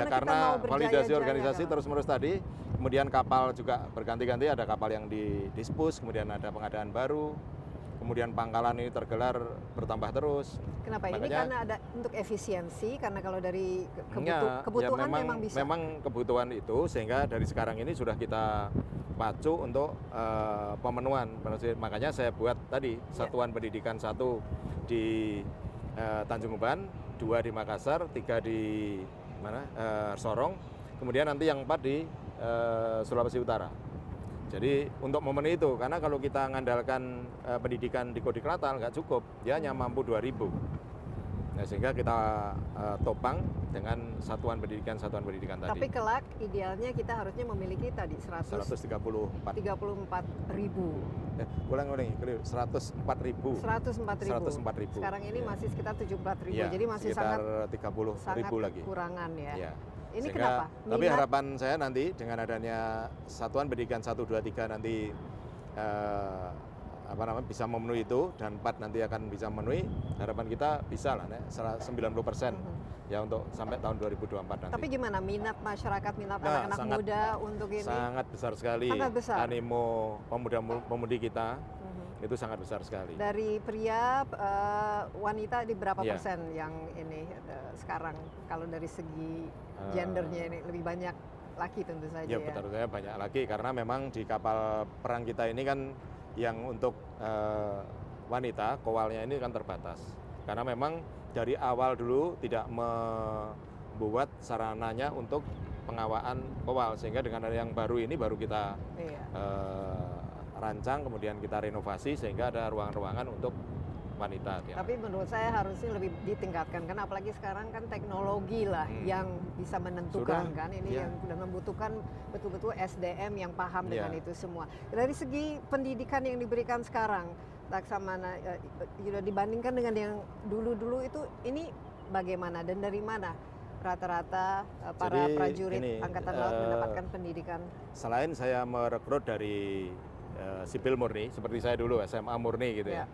karena validasi organisasi terus-menerus tadi, kemudian kapal juga berganti-ganti, ada kapal yang didispus, kemudian ada pengadaan baru, kemudian pangkalan ini tergelar bertambah terus. Kenapa? Ini karena ada untuk efisiensi, karena kalau dari kebutuhan memang bisa. Memang kebutuhan itu, sehingga dari sekarang ini sudah kita pacu untuk pemenuhan. Makanya saya buat tadi satuan pendidikan 1 di Tanjung Uban, 2 di Makassar, 3 di Sorong, kemudian nanti yang 4 di Sulawesi Utara. Jadi untuk memenuhi itu, karena kalau kita mengandalkan pendidikan di Kodiknatal nggak cukup, dia hanya mampu 2.000. Nah, sehingga kita topang dengan satuan pendidikan tadi. Tapi kelak idealnya kita harusnya memiliki tadi 134.000. Ulang-ulang, 104.000. 104.000. Sekarang ini masih sekitar 74.000. Ya, jadi masih sekitar sangat 30.000 lagi. Kekurangan ya. Ya. Ini sehingga, kenapa? Tapi harapan saya nanti dengan adanya satuan pendidikan 1, 2, 3 nanti bisa memenuhi itu, dan 4 nanti akan bisa memenuhi, harapan kita bisa lah 90% ya untuk sampai tahun 2024 nanti. Tapi gimana minat masyarakat, minat anak-anak muda untuk ini? Sangat besar sekali. Sangat besar. Animo pemuda-pemudi kita itu sangat besar sekali. Dari pria, wanita di berapa persen yang ini sekarang kalau dari segi gendernya ini lebih banyak laki tentu saja ya? Betul, saya banyak laki karena memang di kapal perang kita ini kan yang untuk wanita kowalnya ini kan terbatas, karena memang dari awal dulu tidak membuat sarananya untuk pengawaan kowal, sehingga dengan ada yang baru ini baru kita Iya. rancang, kemudian kita renovasi sehingga ada ruangan-ruangan untuk wanita. Tapi menurut saya harusnya lebih ditingkatkan, karena apalagi sekarang kan teknologi lah yang bisa menentukan Sudah, kan, ini ya. yang sudah membutuhkan betul-betul SDM yang paham dengan Ya. itu semua. Dari segi pendidikan yang diberikan sekarang, Laksamana, dibandingkan dengan yang dulu-dulu itu, ini bagaimana dan dari mana rata-rata para Jadi prajurit ini, Angkatan Laut mendapatkan pendidikan? Selain saya merekrut dari sipil murni, seperti saya dulu SMA murni gitu ya.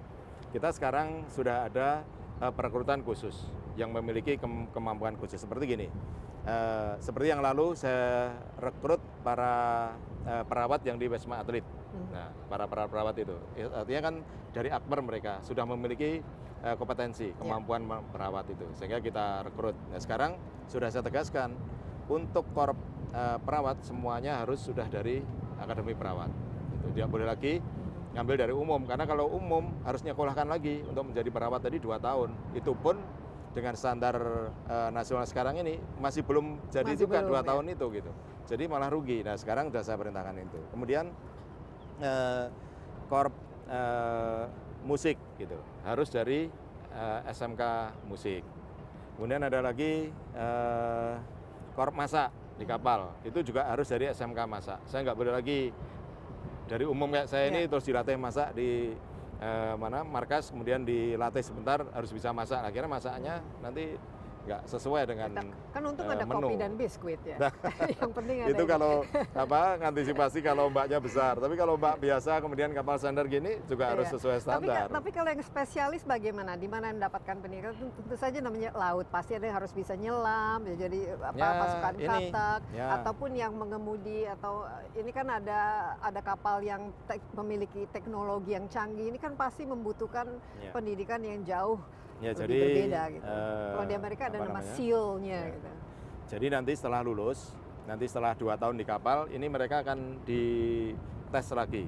Kita sekarang sudah ada perekrutan khusus yang memiliki kemampuan khusus. Seperti gini, seperti yang lalu saya rekrut para perawat yang di Wisma Atlet. Nah, para perawat itu, artinya kan dari akper mereka sudah memiliki kompetensi, kemampuan perawat itu, sehingga kita rekrut. Nah, sekarang sudah saya tegaskan, untuk korp perawat semuanya harus sudah dari Akademi Perawat. Itu tidak boleh lagi ngambil dari umum, karena kalau umum harus nyekolahkan lagi untuk menjadi perawat tadi 2 tahun. Itu pun dengan standar nasional sekarang ini masih belum jadi juga 2 tahun itu gitu. Jadi malah rugi. Nah, sekarang sudah saya perintahkan itu. Kemudian korp musik gitu harus dari SMK musik. Kemudian ada lagi korp masak di kapal, itu juga harus dari SMK masak. Saya nggak boleh lagi dari umum kayak saya ini terus dilatih masak di markas, kemudian dilatih sebentar harus bisa masak. Akhirnya masaknya nanti nggak sesuai dengan kan untung ada menu. kopi dan biskuit ya. Nah, yang penting ada itu ini. kalau ngantisipasi kalau ombaknya besar. Tapi kalau ombak biasa kemudian kapal standar gini juga harus sesuai standar. Tapi kalau yang spesialis bagaimana? Di mana mendapatkan pendidikan? Tentu saja namanya laut, pasti ada yang harus bisa nyelam, ya, jadi pasukan katak, ataupun yang mengemudi, atau ini kan ada kapal yang memiliki teknologi yang canggih. Ini kan pasti membutuhkan pendidikan yang jauh lebih berbeda gitu. Kalau di Amerika ada nama SEAL-nya gitu. Jadi nanti setelah lulus, nanti setelah 2 tahun di kapal, ini mereka akan dites lagi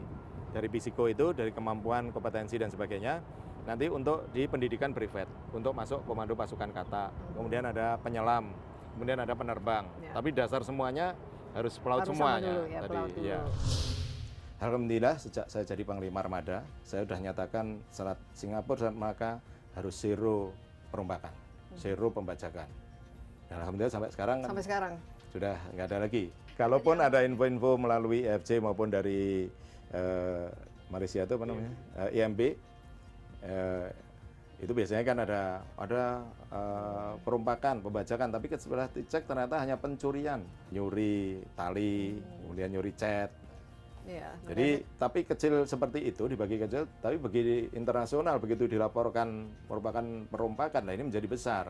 dari fisiko itu, dari kemampuan, kompetensi dan sebagainya. Nanti untuk di pendidikan privat, untuk masuk komando pasukan kata. Kemudian ada penyelam, kemudian ada penerbang. Tapi dasar semuanya harus pelaut semuanya. Dulu, ya, pelaut dulu. Ya. Alhamdulillah sejak saya jadi Panglima Armada, saya sudah nyatakan selat Singapura dan Malaka harus zero perombakan, zero pembajakan. Dan alhamdulillah sampai sekarang sudah nggak ada lagi. Kalaupun ada info-info melalui EFC maupun dari Malaysia itu apa namanya, IMB, itu biasanya kan ada perombakan, pembajakan, tapi setelah dicek ternyata hanya pencurian, nyuri tali, kemudian nyuri cat. Ya, jadi tapi kecil seperti itu dibagi kecil, tapi bagi internasional begitu dilaporkan merupakan perompakan, nah ini menjadi besar.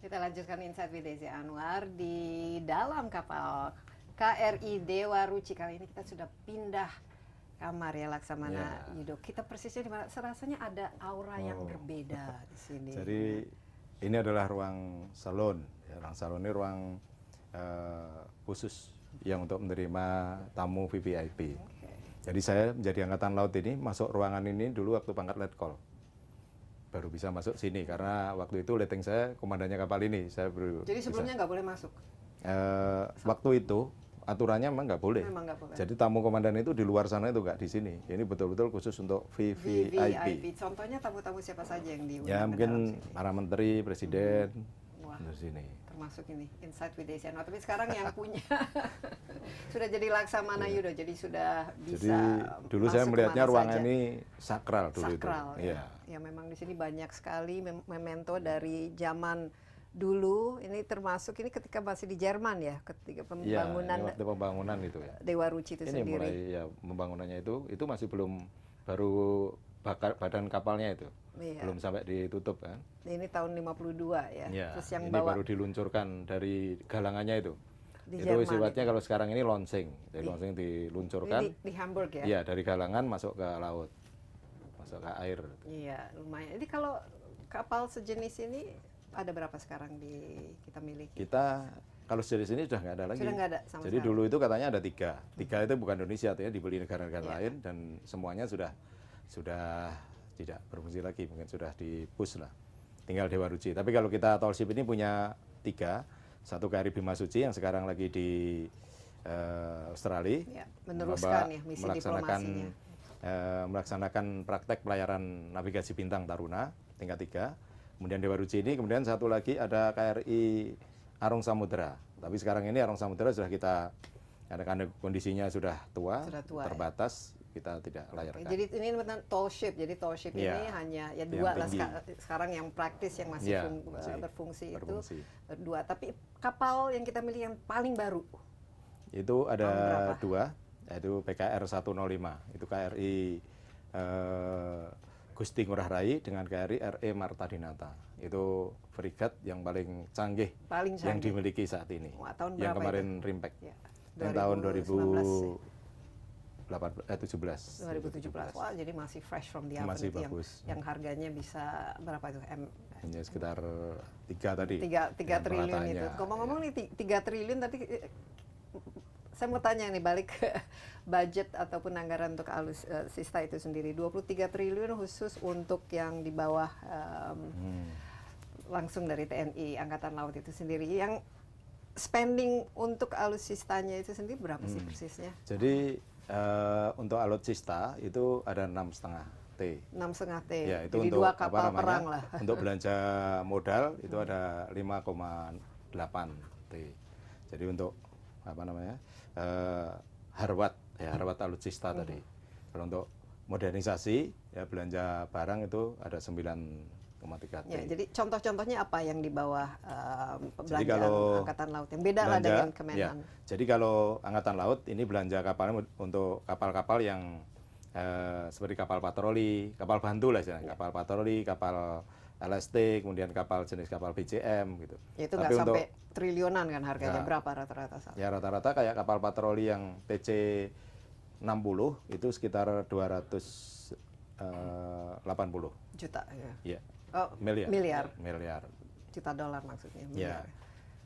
Kita lanjutkan Insight with Desi Anwar di dalam kapal KRI Dewa Ruci. Kali ini kita sudah pindah kamar ya, Laksamana Yudo. Kita persisnya di mana? Serasanya ada aura yang berbeda di sini. Jadi ini adalah ruang salon. Ruang salon ini ruang khusus yang untuk menerima tamu VVIP. Jadi saya menjadi Angkatan Laut ini masuk ruangan ini dulu waktu pangkat letkol. Baru bisa masuk sini karena waktu itu letting saya komandannya kapal ini. Jadi sebelumnya nggak boleh masuk? Waktu itu aturannya memang nggak boleh. Jadi tamu komandan itu di luar sana itu nggak di sini. Ini betul-betul khusus untuk VVIP. Contohnya tamu-tamu siapa saja yang diundang? Ya mungkin para menteri, presiden di sini. Termasuk ini Insight with Desi Anwar. Tapi sekarang yang punya sudah jadi Laksamana Yudo, jadi sudah bisa. Jadi dulu saya melihatnya ruangan ini sakral dulu itu. Ya memang di sini banyak sekali memento dari zaman dulu, ini termasuk ini ketika masih di Jerman ya, ketika pembangunan waktu pembangunan itu ya. Dewa Ruci itu ini sendiri. Mulai ya pembangunannya itu masih baru badan kapalnya itu. Belum sampai ditutup kan. Ini tahun 52 ya. Terus yang ini baru diluncurkan dari galangannya itu. Itu sifatnya kalau sekarang ini launching. Dari launching diluncurkan. Di Hamburg ya? Iya, dari galangan masuk ke laut. Masuk ke air. Iya, lumayan. Jadi kalau kapal sejenis ini ada berapa sekarang kita miliki? Kita Kalau dari sini sudah nggak ada lagi. Sudah nggak ada sama Jadi sekali. dulu itu katanya ada 3. 3 itu bukan Indonesia, artinya dibeli negara-negara Iya. lain dan semuanya sudah tidak berfungsi lagi, mungkin sudah di-push lah. Tinggal Dewa Ruci. Tapi kalau kita Tol Ship ini punya 3, satu KRI Bima Suci yang sekarang lagi di Australia, Ya, meneruskan ya misi melaksanakan diplomasinya. melaksanakan praktek pelayaran navigasi bintang Taruna tingkat 3. Kemudian Dewa Ruci ini, kemudian satu lagi ada KRI Arung Samudra. Tapi sekarang ini Arung Samudra sudah kita, karena kondisinya sudah tua, terbatas, kita tidak layarkan. Jadi ini tall ship. Jadi tall ship ini hanya ya 2 lah sekarang yang praktis yang masih berfungsi itu 2. Tapi kapal yang kita milih yang paling baru itu ada 2, yaitu PKR 105. Itu KRI Gusti Ngurah Rai dengan KRI RE Marta Dinata. Itu frigat yang paling canggih yang dimiliki saat ini. Wah, tahun yang berapa kemarin itu? Rimpek. Ya, Yang tahun 2017. Wah, jadi masih fresh from the oven. Masih itu bagus. yang harganya bisa berapa itu? Ya, sekitar 3 tadi. 3 triliun itu. Ngomong-ngomong nih 3 triliun tadi saya mau tanya nih balik ke budget ataupun anggaran untuk alutsista itu sendiri. 23 triliun khusus untuk yang di bawah langsung dari TNI Angkatan Laut itu sendiri. Yang spending untuk alutsistanya itu sendiri berapa sih persisnya? Jadi untuk alutsista itu ada 6,5 T. 6,5 T. Ya, itu jadi untuk 2 kapal perang lah. Untuk belanja modal itu ada 5,8 T. Jadi untuk harwat alutsista tadi. Kalau untuk modernisasi ya belanja barang itu ada 9,3 T. Ya, jadi contoh-contohnya apa yang di bawah Jadi belanjaan kalau Angkatan Laut yang beda lah dengan Kemenhan? Ya, jadi kalau Angkatan Laut ini belanja kapalnya untuk kapal-kapal yang seperti kapal patroli, kapal bantu lah istilahnya, kapal patroli, kapal LST, kemudian kapal jenis kapal BCM gitu. Ya, itu nggak sampai triliunan kan harganya, berapa rata-rata? Ya rata-rata kayak kapal patroli yang TC 60 itu sekitar 280 juta ya. Ya. Miliar. Juta dolar maksudnya. Ya.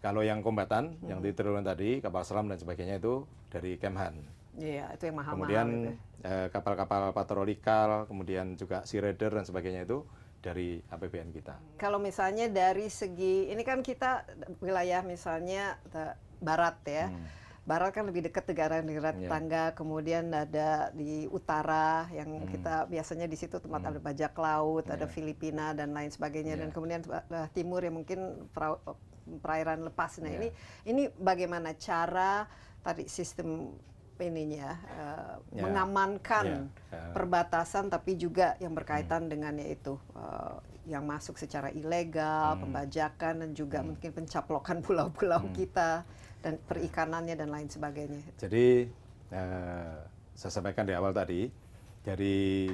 Kalau yang kombatan, yang di triliun tadi, kapal selam dan sebagainya itu dari Kemhan. Iya, itu yang mahal-mahal. Kemudian gitu. Kapal-kapal patroli KAL, kemudian juga Sea Raider dan sebagainya itu dari APBN kita. Kalau misalnya dari segi, ini kan kita wilayah misalnya barat ya. Barat kan lebih dekat negara-negara tetangga, kemudian ada di utara yang kita biasanya di situ tempat ada bajak laut, ada Filipina dan lain sebagainya, dan kemudian timur yang mungkin perairan lepas. Nah ini bagaimana cara tadi sistem ininya mengamankan perbatasan, tapi juga yang berkaitan dengan yaitu yang masuk secara ilegal, pembajakan dan juga mungkin pencaplokan pulau-pulau kita dan perikanannya dan lain sebagainya. Jadi saya sampaikan di awal tadi, dari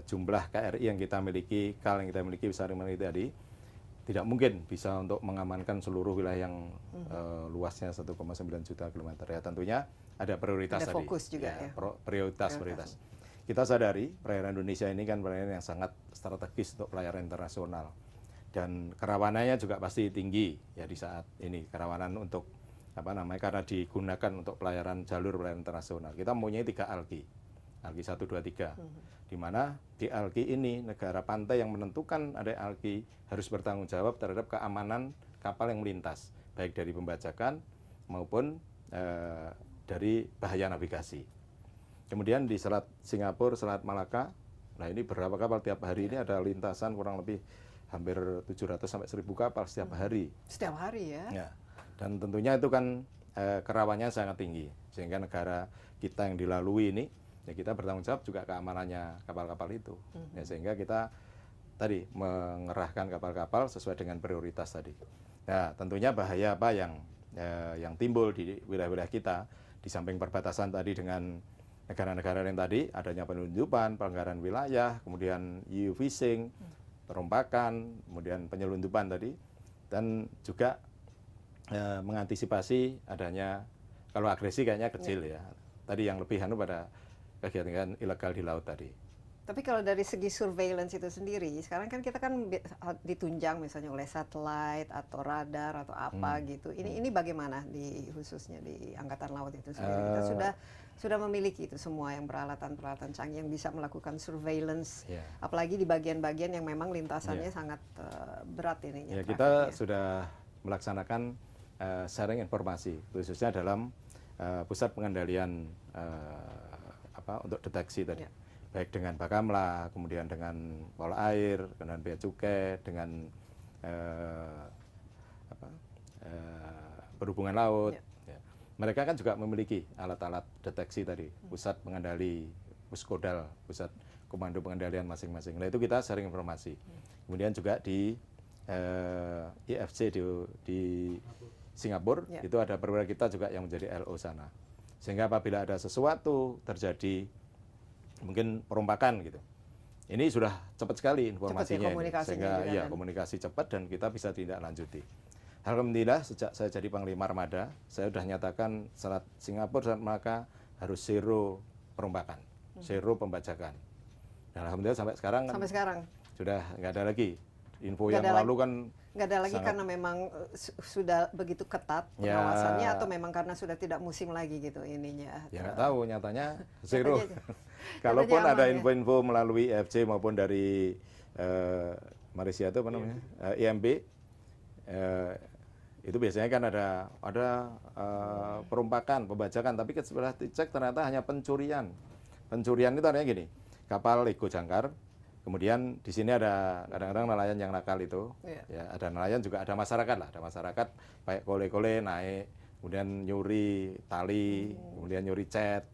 jumlah KRI yang kita miliki, KAL yang kita miliki, besar yang miliki tadi, tidak mungkin bisa untuk mengamankan seluruh wilayah yang luasnya 1,9 juta kilometer. Ya tentunya ada prioritas ada tadi. Fokus juga ya. Prioritas. Kita sadari perairan Indonesia ini kan perairan yang sangat strategis untuk pelayaran internasional. Dan kerawanannya juga pasti tinggi ya di saat ini, kerawanan untuk karena digunakan untuk pelayaran jalur pelayaran internasional. Kita mempunyai 3 ALKI 1, 2, 3. Di mana di ALKI ini negara pantai yang menentukan ada ALKI harus bertanggung jawab terhadap keamanan kapal yang melintas, baik dari pembajakan maupun dari bahaya navigasi. Kemudian di Selat Singapura, Selat Malaka, nah ini berapa kapal tiap hari ini ada lintasan kurang lebih hampir 700 sampai 1000 kapal setiap hari. Setiap hari ya. Ya. Dan tentunya itu kan kerawanannya sangat tinggi, sehingga negara kita yang dilalui ini ya kita bertanggung jawab juga keamanannya kapal-kapal itu. Ya, sehingga kita tadi mengerahkan kapal-kapal sesuai dengan prioritas tadi. Nah, tentunya bahaya apa yang timbul di wilayah-wilayah kita, di samping perbatasan tadi dengan negara-negara yang tadi, adanya penyelundupan, pelanggaran wilayah, kemudian EU fishing, perompakan, kemudian penyelundupan tadi, dan juga mengantisipasi adanya, kalau agresi kayaknya kecil ya. Tadi yang lebih pada kegiatan ilegal di laut tadi. Tapi kalau dari segi surveillance itu sendiri, sekarang kan kita kan ditunjang misalnya oleh satelit atau radar atau apa gitu. Ini bagaimana khususnya di Angkatan Laut itu sendiri? Kita sudah memiliki itu semua yang peralatan-peralatan canggih yang bisa melakukan surveillance, apalagi di bagian-bagian yang memang lintasannya sangat berat ini. Ya, kita sudah melaksanakan sharing informasi, khususnya dalam pusat pengendalian untuk deteksi tadi. Baik dengan Bakamla, kemudian dengan Pol Air, dengan Bea Cukai, dengan Perhubungan Laut. Ya. Mereka kan juga memiliki alat-alat deteksi tadi, pusat pengendali, puskodal, pusat komando pengendalian masing-masing. Nah itu kita sharing informasi. Kemudian juga di IFC di Singapura, itu ada perwira kita juga yang menjadi LO sana. Sehingga apabila ada sesuatu terjadi, mungkin perompakan gitu. Ini sudah cepat sekali informasinya, sehingga ya komunikasi cepat dan kita bisa tindak lanjuti. Alhamdulillah sejak saya jadi Panglima Armada, saya sudah nyatakan Selat Singapura, Selat Malaka harus zero perombakan, zero pembajakan. Dan alhamdulillah sampai sekarang sudah nggak ada lagi. Info yang lalu kan nggak ada lagi karena memang sudah begitu ketat pengawasannya, atau memang karena sudah tidak musim lagi gitu ininya. Ya nggak tahu, nyatanya zero. Kalaupun ada info-info melalui IFC maupun dari Malaysia itu apa namanya, IMB, itu biasanya kan ada perompakan, pembajakan, tapi setelah dicek ternyata hanya pencurian. Pencurian itu artinya gini, kapal Ego Jangkar, kemudian di sini ada kadang-kadang nelayan yang nakal itu, ya ada nelayan juga ada masyarakat lah, ada masyarakat baik kole-kole naik, kemudian nyuri tali, kemudian nyuri cat.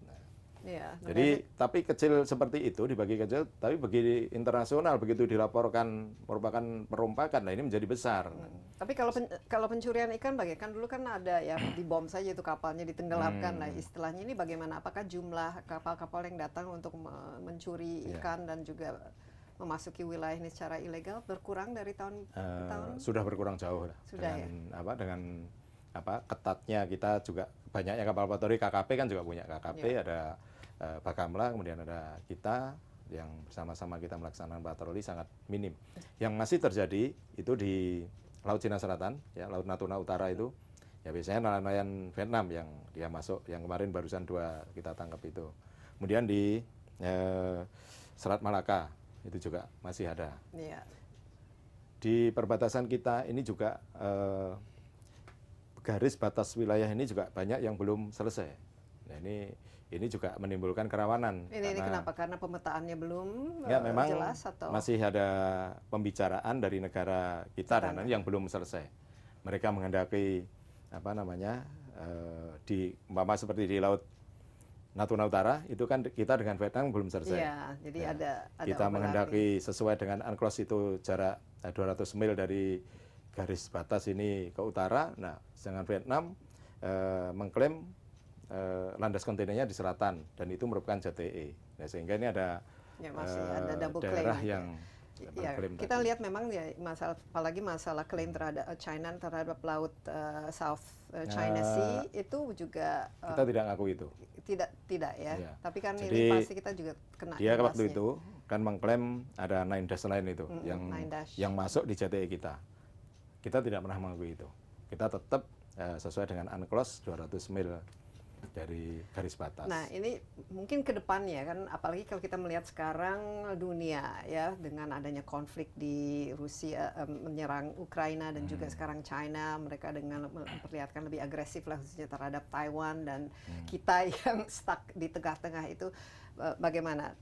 Jadi tapi kecil seperti itu dibagi kecil, tapi bagi internasional begitu dilaporkan merupakan perompakan, nah ini menjadi besar. Tapi kalau pencurian ikan kan dulu kan ada ya dibom saja itu kapalnya ditenggelamkan lah istilahnya. Ini bagaimana? Apakah jumlah kapal-kapal yang datang untuk mencuri ikan dan juga memasuki wilayah ini secara ilegal berkurang dari tahun ke tahun? Sudah berkurang jauh lah. Sudah dengan ketatnya kita juga banyaknya kapal patroli. KKP kan juga punya KKP, ada Bakamla, kemudian ada kita yang bersama-sama kita melaksanakan patroli sangat minim. Yang masih terjadi itu di Laut Cina Selatan, ya Laut Natuna Utara itu, ya biasanya nelayan Vietnam yang dia masuk, yang kemarin barusan 2 kita tangkap itu. Kemudian di Selat Malaka itu juga masih ada. Di perbatasan kita ini juga garis batas wilayah ini juga banyak yang belum selesai. Nah ini juga menimbulkan kerawanan. Ini kenapa? Karena pemetaannya belum memang jelas atau masih ada pembicaraan dari negara kita dan yang belum selesai. Mereka menghendaki seperti di Laut Natuna Utara itu kan kita dengan Vietnam belum selesai. Jadi ada kita menghendaki sesuai dengan UNCLOS itu jarak 200 mil dari garis batas ini ke utara. Nah, sedangkan Vietnam mengklaim landas kontainer di selatan dan itu merupakan JTE. Nah, sehingga ini ada double daerah claim. yang kita lihat memang apalagi masalah klaim terhadap China terhadap laut South China Sea itu juga kita tidak ngaku itu. Tidak ya. Tapi kan ini pasti kita juga kena. Dia waktu itu kan mengklaim ada 9 dash line itu yang masuk di JTE kita. Kita tidak pernah mengakui itu. Kita tetap sesuai dengan UNCLOS 200 mil dari garis batas. Nah ini mungkin ke depannya kan, apalagi kalau kita melihat sekarang dunia ya dengan adanya konflik di Rusia menyerang Ukraina dan juga sekarang China, mereka dengan memperlihatkan lebih agresif lah khususnya terhadap Taiwan dan kita yang stuck di tengah-tengah itu. Bagaimana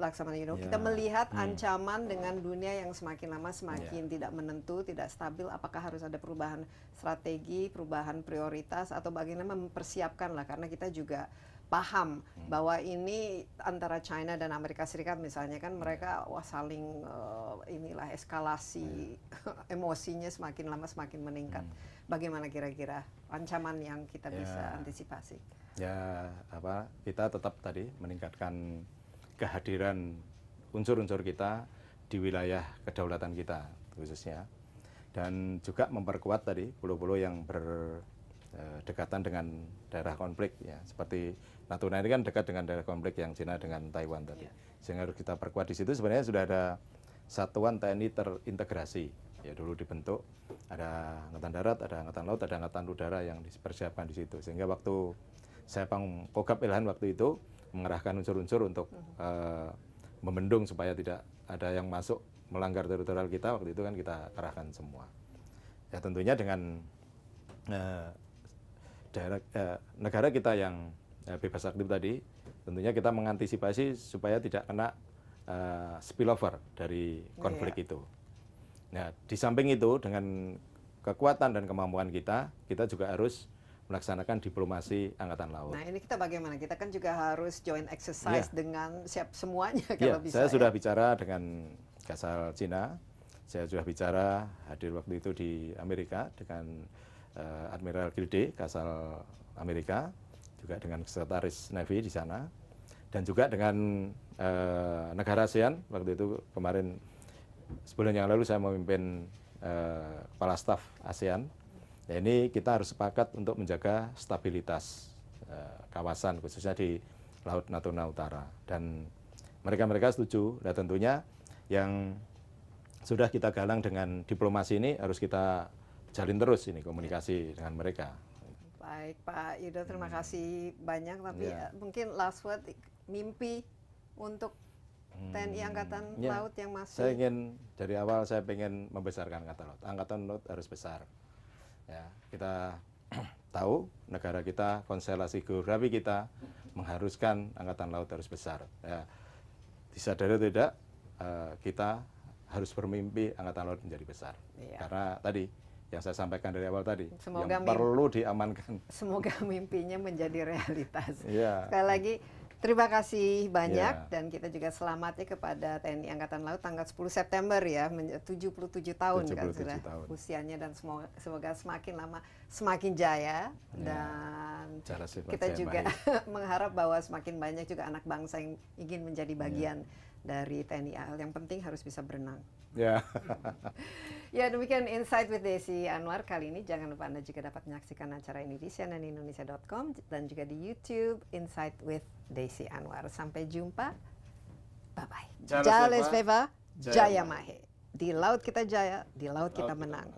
Laksamana Yudo? Kita melihat ancaman dengan dunia yang semakin lama semakin tidak menentu, tidak stabil. Apakah harus ada perubahan strategi, perubahan prioritas, atau bagaimana mempersiapkan lah? Karena kita juga paham bahwa ini antara China dan Amerika Serikat misalnya kan mereka saling eskalasi emosinya semakin lama semakin meningkat. Bagaimana kira-kira ancaman yang kita bisa antisipasi? Ya kita tetap tadi meningkatkan kehadiran unsur-unsur kita di wilayah kedaulatan kita khususnya, dan juga memperkuat tadi pulau-pulau yang dekatan dengan daerah konflik ya. Seperti Natuna ini kan dekat dengan daerah konflik yang Cina dengan Taiwan tadi. Sehingga harus kita perkuat di situ. Sebenarnya sudah ada satuan TNI terintegrasi. Ya dulu dibentuk, ada Angkatan Darat, ada Angkatan Laut, ada Angkatan Udara yang dipersiapkan di situ. Sehingga waktu saya Pangkogap Ilhan waktu itu mengerahkan unsur-unsur untuk membendung supaya tidak ada yang masuk melanggar teritorial kita, waktu itu kan kita kerahkan semua. Ya tentunya dengan negara kita yang bebas aktif tadi, tentunya kita mengantisipasi supaya tidak kena spillover dari konflik itu. Nah, di samping itu dengan kekuatan dan kemampuan kita juga harus melaksanakan diplomasi Angkatan Laut. Nah ini kita bagaimana? Kita kan juga harus joint exercise dengan siap semuanya kalau bisa. Saya sudah bicara dengan Kasal Cina, saya sudah bicara hadir waktu itu di Amerika dengan Admiral Gilde, Kasal Amerika, juga dengan Sekretaris Navy di sana, dan juga dengan negara ASEAN. Waktu itu kemarin sebulan yang lalu saya memimpin Kepala Staf ASEAN. Ya, ini kita harus sepakat untuk menjaga stabilitas kawasan, khususnya di Laut Natuna Utara. Dan mereka setuju. Dan tentunya yang sudah kita galang dengan diplomasi ini harus kita jalin terus ini komunikasi dengan mereka. Baik Pak Yudo, terima kasih banyak. Tapi mungkin last word, mimpi untuk TNI Angkatan Laut yang masih. Saya ingin dari awal saya ingin membesarkan Angkatan Laut. Angkatan Laut harus besar. Ya, kita tahu negara kita, konstelasi geografi kita mengharuskan Angkatan Laut harus besar. Ya, disadari atau tidak, kita harus bermimpi Angkatan Laut menjadi besar. Karena tadi yang saya sampaikan dari awal tadi, yang perlu diamankan. Semoga mimpinya menjadi realitas. Ya. Sekali lagi terima kasih banyak dan kita juga selamat ya kepada TNI Angkatan Laut tanggal 10 September ya, 77 tahun 77 kan sudah tahun. usianya, dan semoga semakin lama semakin jaya dan kita juga mengharap bahwa semakin banyak juga anak bangsa yang ingin menjadi bagian dari TNI AL. Yang penting harus bisa berenang. Ya. Ya, demikian Insight with Desi Anwar kali ini. Jangan lupa Anda juga dapat menyaksikan acara ini di cnnindonesia.com dan juga di YouTube Insight with Desi Anwar. Sampai jumpa. Bye-bye. Jales Veva, Jaya Mahe. Di laut kita jaya, di laut kita menang.